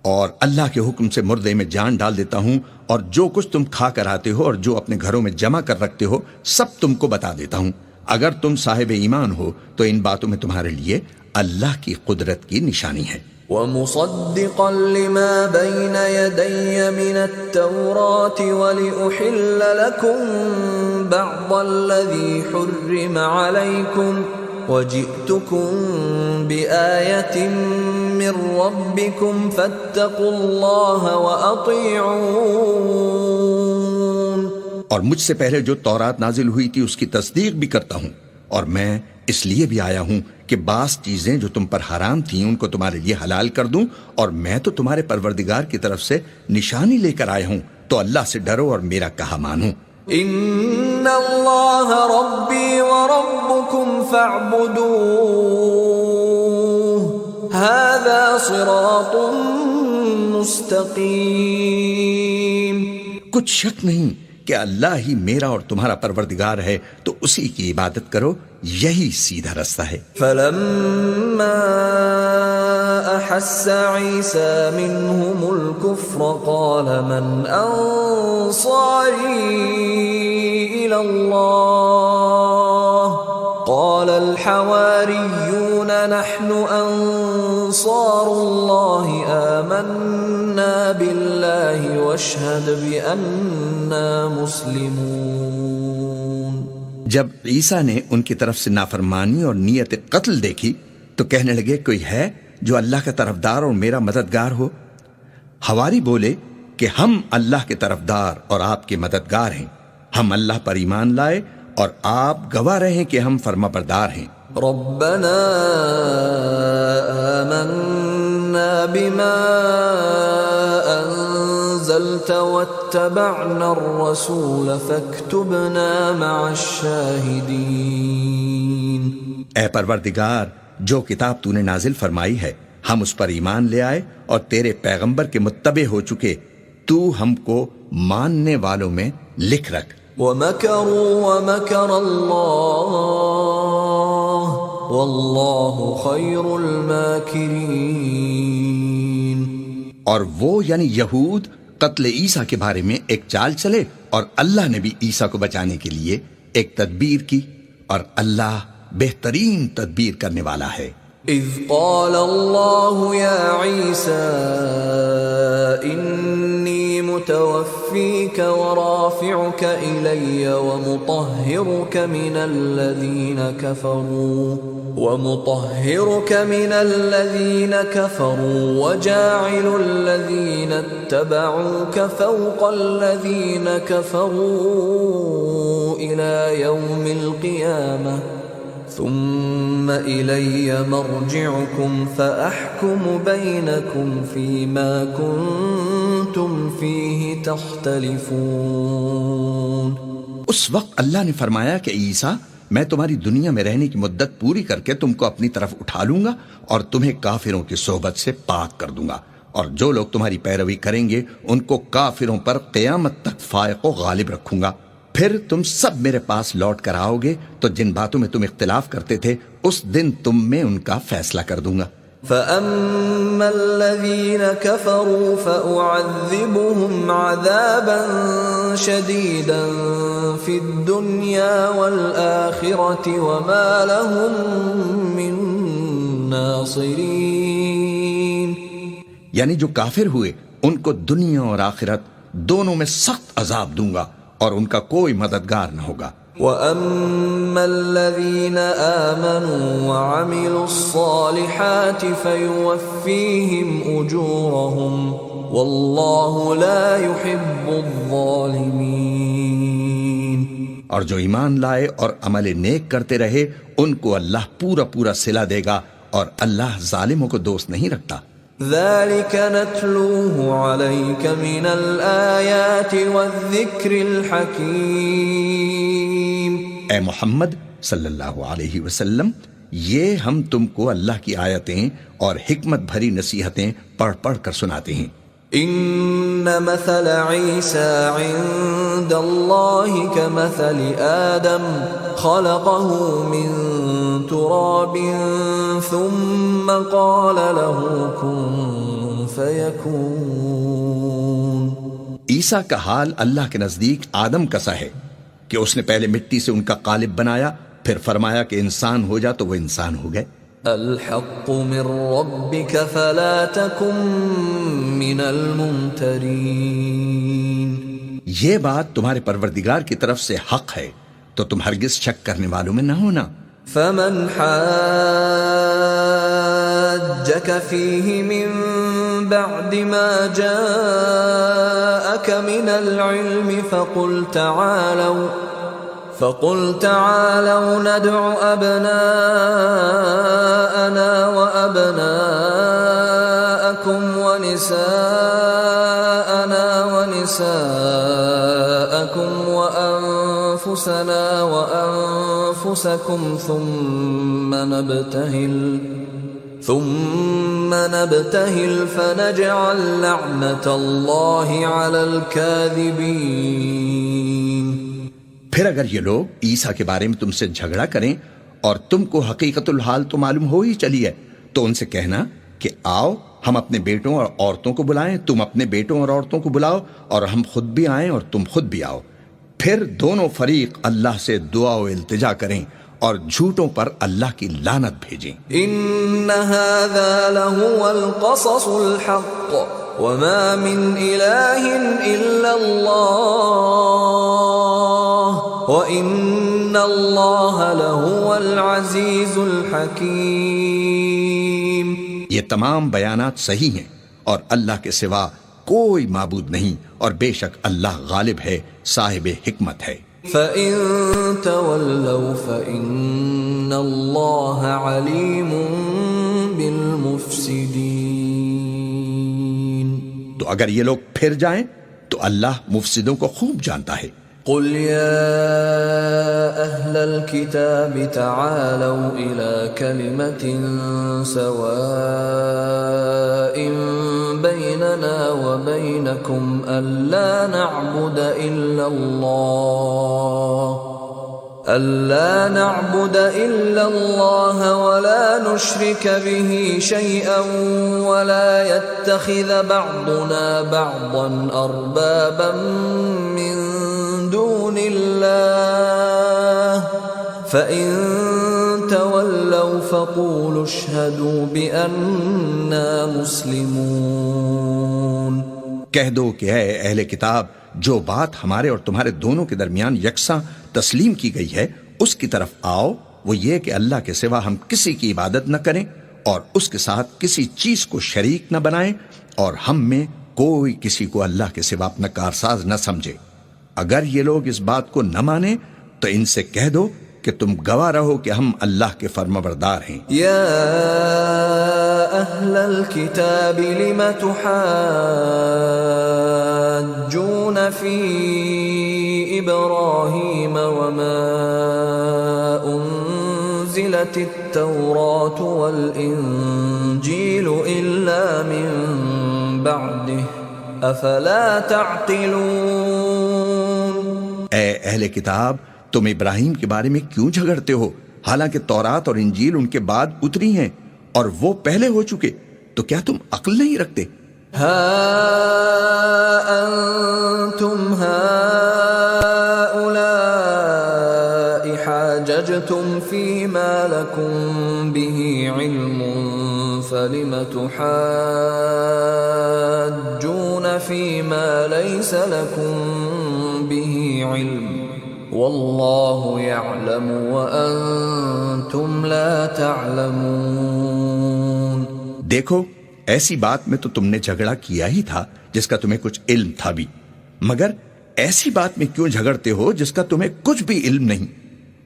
اور اللہ کے حکم سے مردے میں جان ڈال دیتا ہوں، اور جو کچھ تم کھا کر آتے ہو اور جو اپنے گھروں میں جمع کر رکھتے ہو سب تم کو بتا دیتا ہوں۔ اگر تم صاحب ایمان ہو تو ان باتوں میں تمہارے لیے اللہ کی قدرت کی نشانی ہے۔ وَمُصَدِّقًا لِمَا بَيْنَ يَدَيَّ مِنَ التَّوْرَاةِ وَلِأُحِلَّ لَكُمْ بَعْضَ الَّذِي حُرِّمَ عَلَيْكُمْ وَجِئْتُكُمْ بِآيَةٍ مِّن رَّبِّكُمْ فَاتَّقُوا اللَّهَ وَأَطِيعُونِ۔ اور مجھ سے پہلے جو تورات نازل ہوئی تھی اس کی تصدیق بھی کرتا ہوں، اور میں اس لیے بھی آیا ہوں کہ بعض چیزیں جو تم پر حرام تھیں ان کو تمہارے لیے حلال کر دوں، اور میں تو تمہارے پروردگار کی طرف سے نشانی لے کر آیا ہوں، تو اللہ سے ڈرو اور میرا کہا مانو۔ ان اللہ ربی وربکم فاعبدوہ ھذا صراط مستقیم۔ کچھ شک نہیں کہ اللہ ہی میرا اور تمہارا پروردگار ہے، تو اسی کی عبادت کرو، یہی سیدھا رستہ ہے۔ فلما احس عیسی منهم الكفر قال من انصاری الى اللہ قال الحواریون نحن انصار اللہ آمنا باللہ واشہد بأننا مسلمون۔ جب عیسیٰ نے ان کی طرف سے نافرمانی اور نیت قتل دیکھی تو کہنے لگے کوئی ہے جو اللہ کا طرفدار اور میرا مددگار ہو؟ حواری بولے کہ ہم اللہ کے طرفدار اور آپ کے مددگار ہیں، ہم اللہ پر ایمان لائے اور آپ گواہ رہیں کہ ہم فرما بردار ہیں۔ ربنا آمنا بما انزلت واتبعنا الرسول فاكتبنا مع الشاہدین۔ اے پروردگار، جو کتاب تو نے نازل فرمائی ہے ہم اس پر ایمان لے آئے اور تیرے پیغمبر کے متبع ہو چکے، تو ہم کو ماننے والوں میں لکھ رکھ۔ وَمَكَرُوا وَمَكَرَ اللَّهُ وَاللَّهُ خَيْرُ الْمَاكِرِينَ۔ اور وہ یعنی یہود قتل عیسیٰ کے بارے میں ایک چال چلے، اور اللہ نے بھی عیسیٰ کو بچانے کے لیے ایک تدبیر کی، اور اللہ بہترین تدبیر کرنے والا ہے۔ اذ قال اللہ یا عیسیٰ انی متوفیک ورافعک الی ومطہرک من الذین کفروا وجاعل الذین اتبعوک فوق الذین کفروا الی یوم القیامہ ثم إلي مرجعكم فأحكم بينكم فيما كنتم فيه تختلفون۔ اس وقت اللہ نے فرمایا کہ عیسیٰ، میں تمہاری دنیا میں رہنے کی مدت پوری کر کے تم کو اپنی طرف اٹھا لوں گا اور تمہیں کافروں کی صحبت سے پاک کر دوں گا، اور جو لوگ تمہاری پیروی کریں گے ان کو کافروں پر قیامت تک فائق و غالب رکھوں گا۔ پھر تم سب میرے پاس لوٹ کر آؤ گے تو جن باتوں میں تم اختلاف کرتے تھے اس دن تم میں ان کا فیصلہ کر دوں گا۔ فَأَمَّا الَّذِينَ كَفَرُوا فَأُعَذِّبُهُمْ عَذَابًا شَدِيدًا فِي الدُّنْيَا وَالْآخِرَةِ وَمَا لَهُم مِّن نَاصِرِينَ۔ یعنی جو کافر ہوئے ان کو دنیا اور آخرت دونوں میں سخت عذاب دوں گا اور ان کا کوئی مددگار نہ ہوگا۔ وَأَمَّا الَّذِينَ آمَنُوا وَعَمِلُوا الصَّالِحَاتِ فَيُوَفِّيهِمْ أُجُورَهُمْ وَاللَّهُ لَا يُحِبُّ الظَّالِمِينَ۔ اور جو ایمان لائے اور عمل نیک کرتے رہے ان کو اللہ پورا پورا صلہ دے گا، اور اللہ ظالموں کو دوست نہیں رکھتا۔ ذَلِكَ نَتْلُوهُ عَلَيْكَ مِنَ الْآيَاتِ وَالذِّكْرِ الْحَكِيمِ۔ اے محمد، صلی اللہ علیہ وسلم، یہ ہم تم کو اللہ کی آیتیں اور حکمت بھری نصیحتیں پڑھ پڑھ کر سناتے ہیں۔ ان مثل عیسیٰ عند اللہ کمثل آدم خلقه من تراب ثم قال له كن فيكون۔ عیسیٰ کا حال اللہ کے نزدیک آدم کا سا ہے کہ اس نے پہلے مٹی سے ان کا قالب بنایا، پھر فرمایا کہ انسان ہو جا تو وہ انسان ہو گئے۔ الحق من ربك فلا تكن من الممترین۔ یہ بات تمہارے پروردگار کی طرف سے حق ہے تو تم ہرگز شک کرنے والوں میں نہ ہونا۔ فمن حاجك فيه من بعد ما جاءك من العلم فقل تعالوا ندع أبناءنا وأبناءكم ونساءنا ونساءكم وأنفسنا وأنفسكم ثم نبتهل فنجعل لعنة الله على الكاذبين۔ پھر اگر یہ لوگ عیسیٰ کے بارے میں تم سے جھگڑا کریں اور تم کو حقیقت الحال تو معلوم ہو ہی چلی ہے، تو ان سے کہنا کہ آؤ ہم اپنے بیٹوں اور عورتوں کو بلائیں، تم اپنے بیٹوں اور عورتوں کو بلاؤ، اور ہم خود بھی آئیں اور تم خود بھی آؤ۔ پھر دونوں فریق اللہ سے دعا و التجا کریں اور جھوٹوں پر اللہ کی لعنت بھیجیں۔ ان هذا لهو القصص الحق وما من اله الا الله وان الله لهو العزيز الحكيم۔ یہ تمام بیانات صحیح ہیں اور اللہ کے سوا کوئی معبود نہیں، اور بے شک اللہ غالب ہے، صاحب حکمت ہے۔ فَإِن تَوَلَّوْا فَإِنَّ اللَّهَ عَلِيمٌ بِالْمُفْسِدِينَ۔ تو اگر یہ لوگ پھر جائیں تو اللہ مفسدوں کو خوب جانتا ہے۔ قُلْ يَا أَهْلَ الْكِتَابِ تَعَالَوْا إِلَى كَلِمَةٍ سَوَاءٍ بَيْنَنَا وَبَيْنَكُمْ أَلَّا نَعْبُدَ إِلَّا اللَّهَ وَلَا نُشْرِكَ بِهِ شَيْئًا وَلَا يَتَّخِذَ بَعْضُنَا بَعْضًا أَرْبَابًا مِّن دون اللہ فَإِن تَوَلَّوْا فَقُولُوا اشْهَدُوا بِأَنَّا مُسْلِمُونَ۔ کہہ دو کہ اے اہل کتاب، جو بات ہمارے اور تمہارے دونوں کے درمیان یکساں تسلیم کی گئی ہے اس کی طرف آؤ، وہ یہ کہ اللہ کے سوا ہم کسی کی عبادت نہ کریں اور اس کے ساتھ کسی چیز کو شریک نہ بنائیں، اور ہم میں کوئی کسی کو اللہ کے سوا اپنا کارساز نہ سمجھے۔ اگر یہ لوگ اس بات کو نہ مانیں تو ان سے کہہ دو کہ تم گواہ رہو کہ ہم اللہ کے فرمانبردار ہیں۔ یا اہل الکتاب لم تحاجون فی ابراہیم وما انزلت التوراۃ والانجیل الا من بعده افلا تعقلون۔ اے اہل کتاب، تم ابراہیم کے بارے میں کیوں جھگڑتے ہو، حالانکہ تورات اور انجیل ان کے بعد اتری ہیں اور وہ پہلے ہو چکے، تو کیا تم عقل نہیں رکھتے؟ ہا انتم هؤلاء حاججتم فيما لكم به علم فلم تحاجون فيما ليس لكم به علم واللہ یعلم وانتم لا تعلمون۔ دیکھو، ایسی بات میں تو تم نے جھگڑا کیا ہی تھا جس کا تمہیں کچھ علم تھا بھی، مگر ایسی بات میں کیوں جھگڑتے ہو جس کا تمہیں کچھ بھی علم نہیں،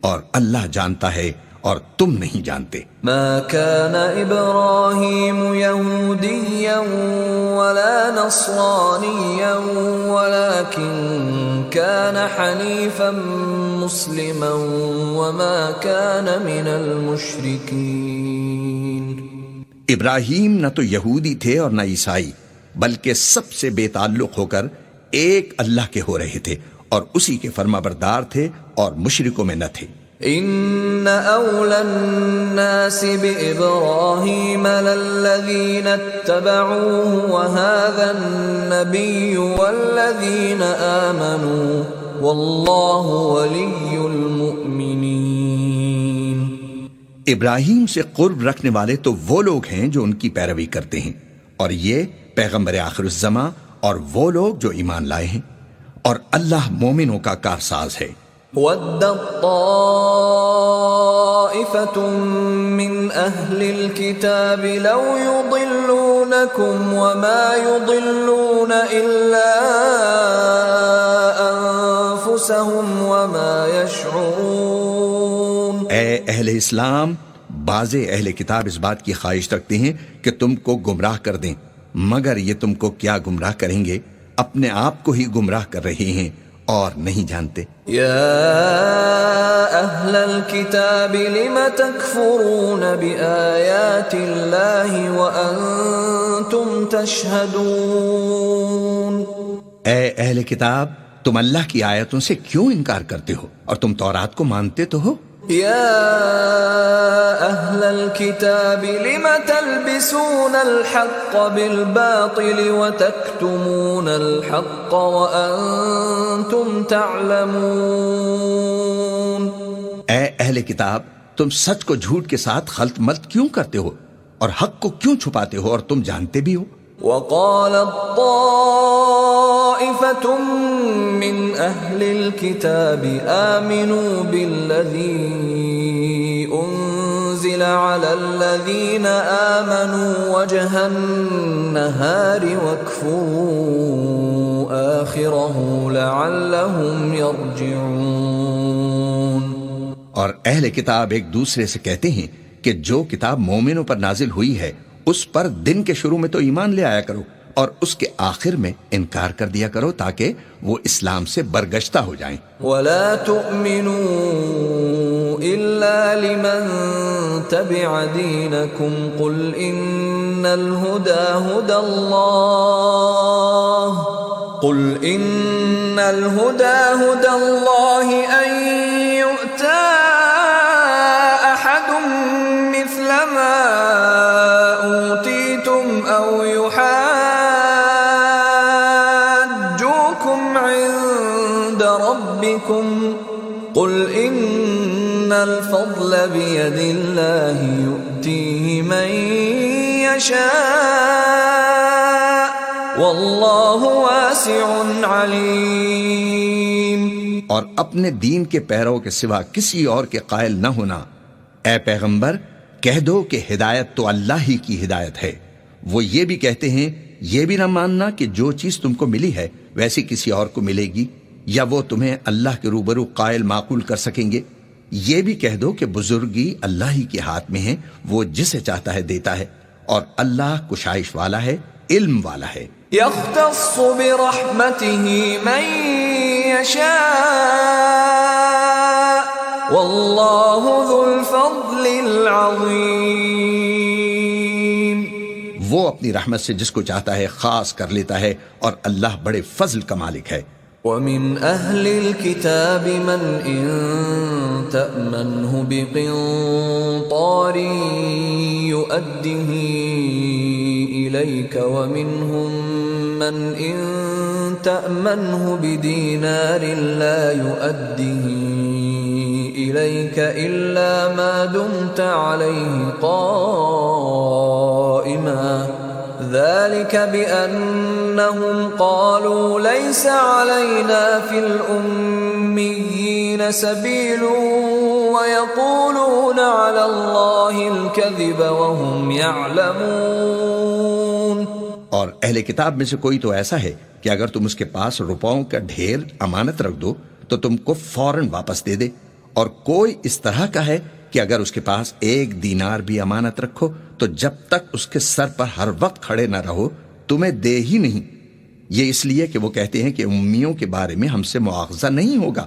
اور اللہ جانتا ہے اور تم نہیں جانتے۔ ما كان ابراہیم یہودیا ولا نصرانیا ولكن كان حنیفا مسلما وما كان من المشركين. ابراہیم نہ تو یہودی تھے اور نہ عیسائی، بلکہ سب سے بے تعلق ہو کر ایک اللہ کے ہو رہے تھے اور اسی کے فرما بردار تھے اور مشرکوں میں نہ تھے. ان اولى الناس بابراهيم للذين اتبعوه وهذا النبي والذين آمنوا والله ولي المؤمنين. ابراہیم سے قرب رکھنے والے تو وہ لوگ ہیں جو ان کی پیروی کرتے ہیں، اور یہ پیغمبر آخر الزماں اور وہ لوگ جو ایمان لائے ہیں، اور اللہ مومنوں کا کارساز ہے. وَدَّت طَّائِفَةٌ مِّنْ أَهْلِ الْكِتَابِ لَوْ يُضِلُّونَكُمْ وَمَا يُضِلُّونَ إِلَّا أَنفُسَهُمْ وَمَا يَشْعُرُونَ. اے اہل اسلام، بعض اہل کتاب اس بات کی خواہش رکھتے ہیں کہ تم کو گمراہ کر دیں، مگر یہ تم کو کیا گمراہ کریں گے، اپنے آپ کو ہی گمراہ کر رہے ہیں اور نہیں جانتے. یا اہل الکتاب لم تکفرون بآیات اللہ وانتم تشہدون. اے اہل کتاب، تم اللہ کی آیتوں سے کیوں انکار کرتے ہو اور تم تورات کو مانتے تو ہو. یا اہل الکتاب لم تلبسون الحق بالباطل وتکتمون الحق وانتم تعلمون. اے اہل کتاب، تم سچ کو جھوٹ کے ساتھ خلط ملط کیوں کرتے ہو اور حق کو کیوں چھپاتے ہو اور تم جانتے بھی ہو. وقالت طائفة من أهل الكتاب آمنوا بالذي أنزل على الذين آمنوا وجه النهار واكفروا آخره لعلهم يرجعون. اور اہل کتاب ایک دوسرے سے کہتے ہیں کہ جو کتاب مومنوں پر نازل ہوئی ہے اس پر دن کے شروع میں تو ایمان لے آیا کرو اور اس کے آخر میں انکار کر دیا کرو تاکہ وہ اسلام سے برگشتہ ہو جائیں. وَلَا تُؤْمِنُوا إِلَّا لِمَن تَبِعَ دِينَكُمْ قُلْ إِنَّ الْهُدَى هُدَى اللَّهِ أَن يُؤْتَى أَحَدٌ مِثْلَ مَا أُوتِيتُمْ أَوْ يُحَاجُّوكُمْ عِندَ رَبِّكُمْ قُلْ إِنَّ الْفَضْلَ بِيَدِ اللَّهِ يُؤْتِيهِ مَن يَشَاءُ وَاللَّهُ وَاسِعٌ عَلِيمٌ. اور اپنے دین کے پیروں کے سوا کسی اور کے قائل نہ ہونا. اے پیغمبر، کہہ دو کہ ہدایت تو اللہ ہی کی ہدایت ہے. وہ یہ بھی کہتے ہیں یہ بھی نہ ماننا کہ جو چیز تم کو ملی ہے ویسی کسی اور کو ملے گی، یا وہ تمہیں اللہ کے روبرو قائل معقول کر سکیں گے. یہ بھی کہہ دو کہ بزرگی اللہ ہی کے ہاتھ میں ہے، وہ جسے چاہتا ہے دیتا ہے، اور اللہ کشائش والا ہے، علم والا ہے. يختص برحمته من يشاء والله ذو الفضل العظيم. وہ اپنی رحمت سے جس کو چاہتا ہے خاص کر لیتا ہے، اور اللہ بڑے فضل کا مالک ہے. ومن أهل الكتاب من إن تأمنه بقنطار يؤده إليك ومنهم من إن تأمنه بدينار لا يؤده إليك إلا ما دمت عليه قائما ذلك بأنهم قالوا ليس علينا في الأميين سبيل ويقولون على الله الكذب وهم يعلمون. اور اہل کتاب میں سے کوئی تو ایسا ہے کہ اگر تم اس کے پاس روپوں کا ڈھیر امانت رکھ دو تو تم کو فوراً واپس دے دے، اور کوئی اس طرح کا ہے کہ اگر اس کے پاس 1 دینار بھی امانت رکھو تو جب تک اس کے سر پر ہر وقت کھڑے نہ رہو تمہیں دے ہی نہیں. یہ اس لیے کہ وہ کہتے ہیں کہ امیوں کے بارے میں ہم سے مواخذہ نہیں ہوگا.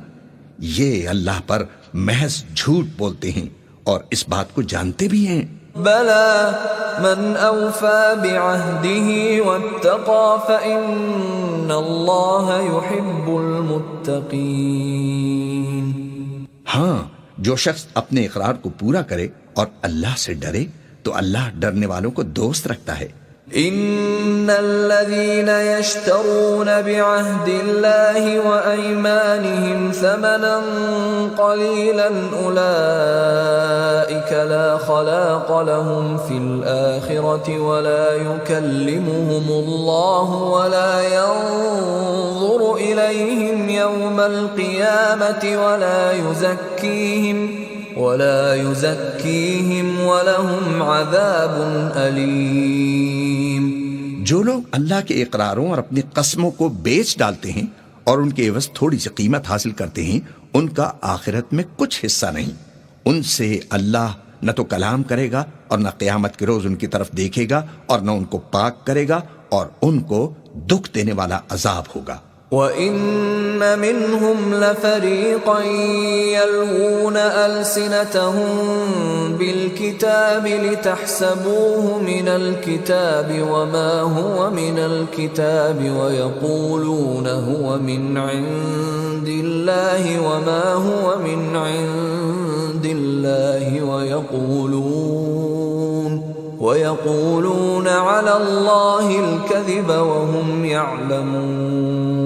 یہ اللہ پر محض جھوٹ بولتے ہیں اور اس بات کو جانتے بھی ہیں۔ بلى من أوفى بعهده واتقى فإن الله يحب المتقين۔ ہاں، جو شخص اپنے اقرار کو پورا کرے اور اللہ سے ڈرے تو اللہ ڈرنے والوں کو دوست رکھتا ہے۔ ان الذين يشترون بعهد الله وايمانهم ثمنا قليلا اولئك لا خلاق لهم في الاخره ولا يكلمهم الله ولا ينظر اليهم يوم القيامه ولا يزكيهم ولهم عذاب أليم۔ جو لوگ اللہ کے اقراروں اور اپنی قسموں کو بیچ ڈالتے ہیں اور ان کے عوض تھوڑی سی قیمت حاصل کرتے ہیں، ان کا آخرت میں کچھ حصہ نہیں۔ ان سے اللہ نہ تو کلام کرے گا اور نہ قیامت کے روز ان کی طرف دیکھے گا اور نہ ان کو پاک کرے گا، اور ان کو دکھ دینے والا عذاب ہوگا۔ وَإِنَّ مِنْهُمْ لَفَرِيقًا يَلْوُونَ أَلْسِنَتَهُم بِالْكِتَابِ لِتَحْسَبُوهُ مِنَ الْكِتَابِ وَمَا هُوَ مِنَ الْكِتَابِ وَيَقُولُونَ هُوَ مِنْ عِندِ اللَّهِ وَمَا هُوَ مِنْ عِندِ اللَّهِ وَيَقُولُونَ عَلَى اللَّهِ الْكَذِبَ وَهُمْ يَعْلَمُونَ۔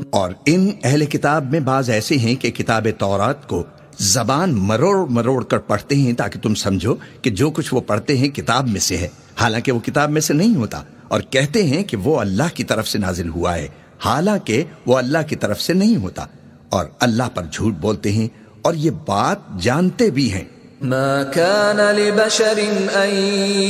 اور ان اہل کتاب میں بعض ایسے ہیں کہ کتاب تورات کو زبان مروڑ مروڑ کر پڑھتے ہیں تاکہ تم سمجھو کہ جو کچھ وہ پڑھتے ہیں کتاب میں سے ہے، حالانکہ وہ کتاب میں سے نہیں ہوتا، اور کہتے ہیں کہ وہ اللہ کی طرف سے نازل ہوا ہے، حالانکہ وہ اللہ کی طرف سے نہیں ہوتا، اور اللہ پر جھوٹ بولتے ہیں اور یہ بات جانتے بھی ہیں۔ ما كان لبشر أن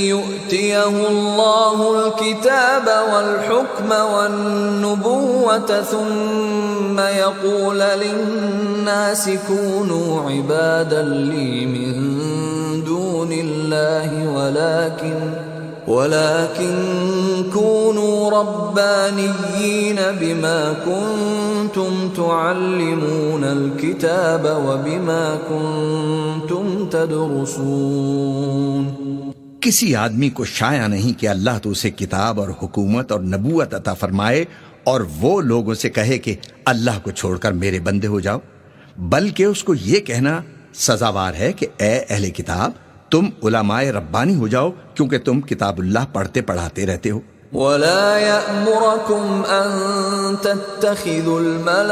يؤتيه الله الكتاب والحكم والنبوة ثم يقول للناس كونوا عبادا لي من دون الله ولكن كونوا ربانيين بما كنتم تعلمون الكتاب وبما كنتم تدرسون۔ کسی آدمی کو شایع نہیں کہ اللہ تو اسے کتاب اور حکومت اور نبوت عطا فرمائے اور وہ لوگوں سے کہے کہ اللہ کو چھوڑ کر میرے بندے ہو جاؤ، بلکہ اس کو یہ کہنا سزاوار ہے کہ اے اہل کتاب، تم علماء ربانی ہو جاؤ کیونکہ تم کتاب اللہ پڑھتے پڑھاتے رہتے ہو۔ ولا يأمركم أن تتخذوا الملائكة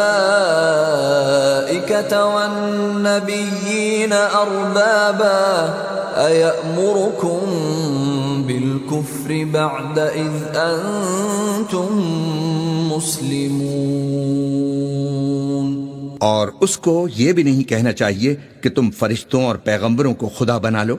والنبيين أربابا أيأمركم بالكفر بعد إذ أنتم مسلمون۔ اور اس کو یہ بھی نہیں کہنا چاہیے کہ تم فرشتوں اور پیغمبروں کو خدا بنا لو،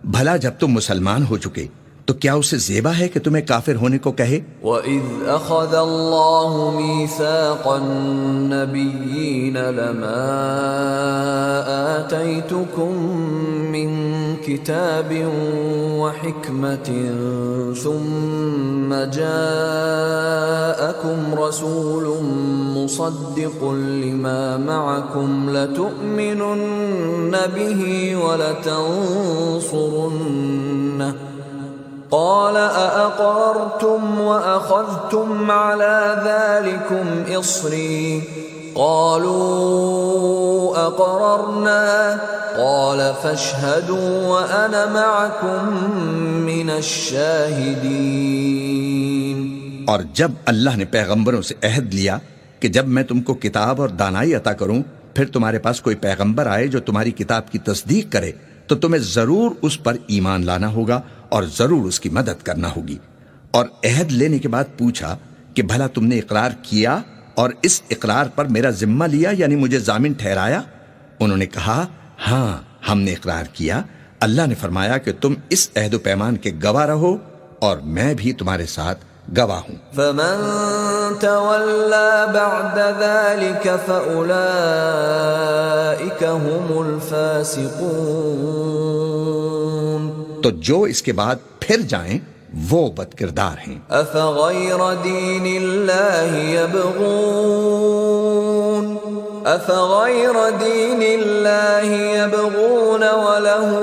بھلا جب تم مسلمان ہو چکے تو کیا اسے زیبا ہے کہ تمہیں کافر ہونے کو کہے؟ وَإِذْ أَخَذَ اللَّهُ مِيثَاقَ النَّبِيِّينَ لَمَا آتَيْتُكُم مِّن كِتَابٍ وَحِكْمَةٍ ثُمَّ جَاءَكُمْ رَسُولٌ مُصَدِّقٌ لِّمَا مَعَكُمْ لَتُؤْمِنُنَّ بِهِ وَلَتَنصُرُنَّهُ قال أأقررتم وأخذتم على ذلكم إصري قالوا أقررنا قال فاشهدوا وأنا معكم من الشاهدين۔ اور جب اللہ نے پیغمبروں سے عہد لیا کہ جب میں تم کو کتاب اور دانائی عطا کروں، پھر تمہارے پاس کوئی پیغمبر آئے جو تمہاری کتاب کی تصدیق کرے، تو تمہیں ضرور اس پر ایمان لانا ہوگا اور ضرور اس کی مدد کرنا ہوگی۔ اور عہد لینے کے بعد پوچھا کہ بھلا تم نے اقرار کیا اور اس اقرار پر میرا ذمہ لیا، یعنی مجھے ضامن ٹھہرایا؟ انہوں نے کہا ہاں ہم نے اقرار کیا۔ اللہ نے فرمایا کہ تم اس عہد و پیمان کے گواہ رہو اور میں بھی تمہارے ساتھ گواہ ہوں۔ فمن تولى بعد ذلك فأولئك هم الفاسقون۔ تو جو اس کے بعد پھر جائیں وہ بد کردار ہیں۔ أفغير دين الله يبغون أفغير دين الله يبغون وله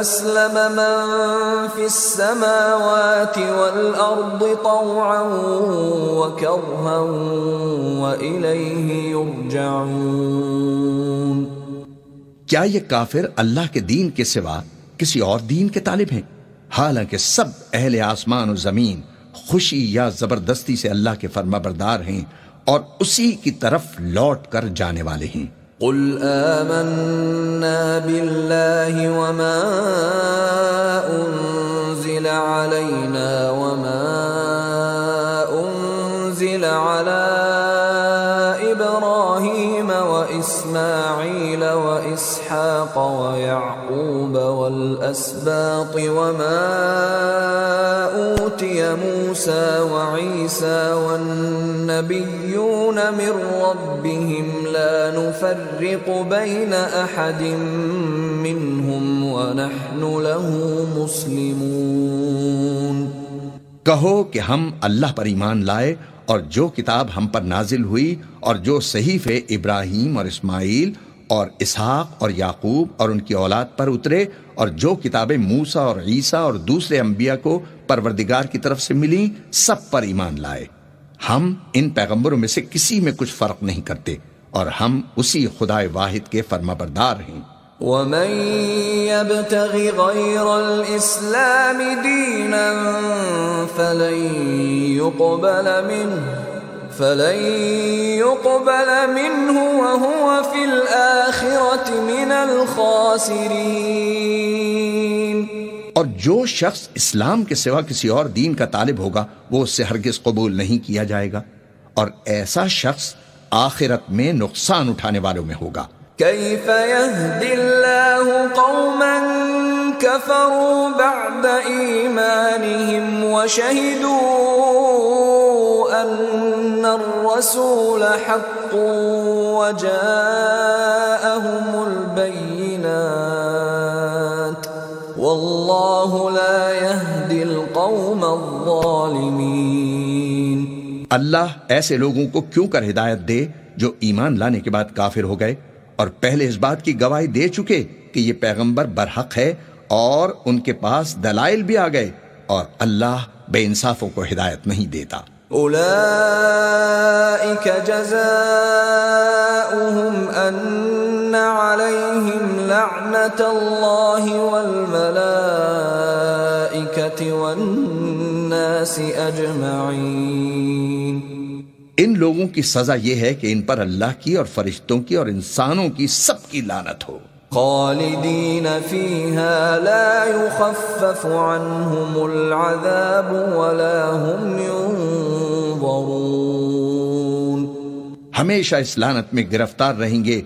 أسلم من في السماوات والأرض طوعا وكرها وإليه يرجعون. کیا یہ کافر اللہ کے دین کے سوا کسی اور دین کے طالب ہیں؟ حالانکہ سب اہل آسمان و زمین خوشی یا زبردستی سے اللہ کے فرما بردار ہیں اور اسی کی طرف لوٹ کر جانے والے ہیں. قل آمنا بالله وما أنزل علينا وما أنزل على إبراهيم وإسماعيل وإسحاق ويعقوب والأسباط وما أوتي موسى وعيسى والنبيون من ربهم لا نفرق بين أحد منهم ونحن له مسلمون. کہو کہ ہم اللہ پر ایمان لائے اور جو کتاب ہم پر نازل ہوئی اور جو صحیفے ابراہیم اور اسماعیل اور اسحاق اور یعقوب اور ان کی اولاد پر اترے اور جو کتابیں موسیٰ اور عیسیٰ اور دوسرے انبیاء کو پروردگار کی طرف سے ملیں سب پر ایمان لائے. ہم ان پیغمبروں میں سے کسی میں کچھ فرق نہیں کرتے اور ہم اسی خدائے واحد کے فرما بردار ہیں. ومن يبتغ غير الإسلام دينا فلن يقبل منه وهو في الآخرة من الخاسرين. اور جو شخص اسلام کے سوا کسی اور دین کا طالب ہوگا وہ اس سے ہرگز قبول نہیں کیا جائے گا اور ایسا شخص آخرت میں نقصان اٹھانے والوں میں ہوگا. كيف يهدي الله قوما كفروا بعد إيمانهم وشهدوا أن الرسول حق وجاءهم البينات والله لا يهدي القوم الظالمين. اللہ ایسے لوگوں کو کیوں کر ہدایت دے جو ایمان لانے کے بعد کافر ہو گئے اور پہلے اس بات کی گواہی دے چکے کہ یہ پیغمبر برحق ہے اور ان کے پاس دلائل بھی آ گئے اور اللہ بے انصافوں کو ہدایت نہیں دیتا. اولئک جزاؤہم ان علیہم لعنت اللہ والملائکۃ والناس اجمعین. ان لوگوں کی سزا یہ ہے کہ ان پر اللہ کی اور فرشتوں کی اور انسانوں کی سب کی لعنت ہو. خالدین فیہا لا یخفف عنہم العذاب ولا هم ینظرون. ہمیشہ اس لعنت میں گرفتار رہیں گے،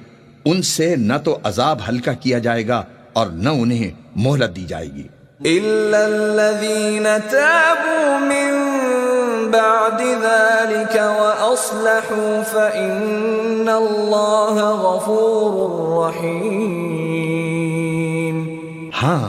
ان سے نہ تو عذاب ہلکا کیا جائے گا اور نہ انہیں مہلت دی جائے گی. الا الذین تابوا من بعد ذلك وأصلحوا فإن الله غفور رحيم. ہاں،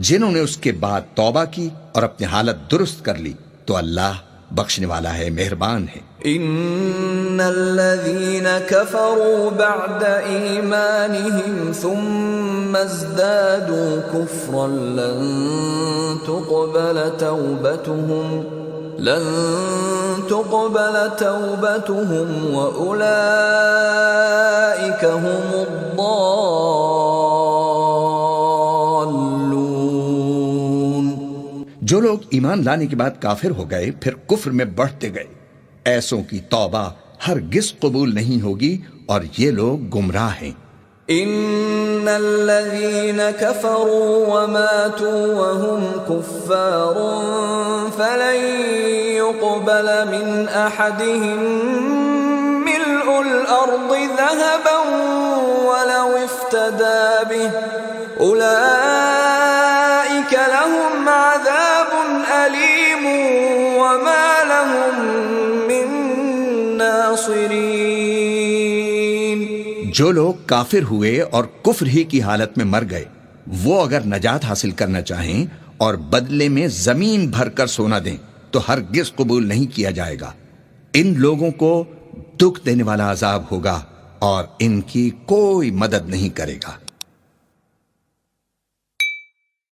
جنہوں نے اس کے بعد توبہ کی اور اپنی حالت درست کر لی تو اللہ بخشنے والا ہے، مہربان ہے. ان الذين كفروا بعد ایمانهم ثم ازدادوا كفرا لن تقبل توبتهم وأولئك هم الضالون. جو لوگ ایمان لانے کے بعد کافر ہو گئے پھر کفر میں بڑھتے گئے ایسوں کی توبہ ہرگز قبول نہیں ہوگی اور یہ لوگ گمراہ ہیں. ان الذين كفروا وماتوا وهم كفار فلن يقبل من احدهم ملء الارض ذهبا ولو افتدى به اولئك لهم عذاب اليم وما لهم من ناصرين. جو لوگ کافر ہوئے اور کفر ہی کی حالت میں مر گئے وہ اگر نجات حاصل کرنا چاہیں اور بدلے میں زمین بھر کر سونا دیں تو ہرگز قبول نہیں کیا جائے گا. ان لوگوں کو دکھ دینے والا عذاب ہوگا اور ان کی کوئی مدد نہیں کرے گا۔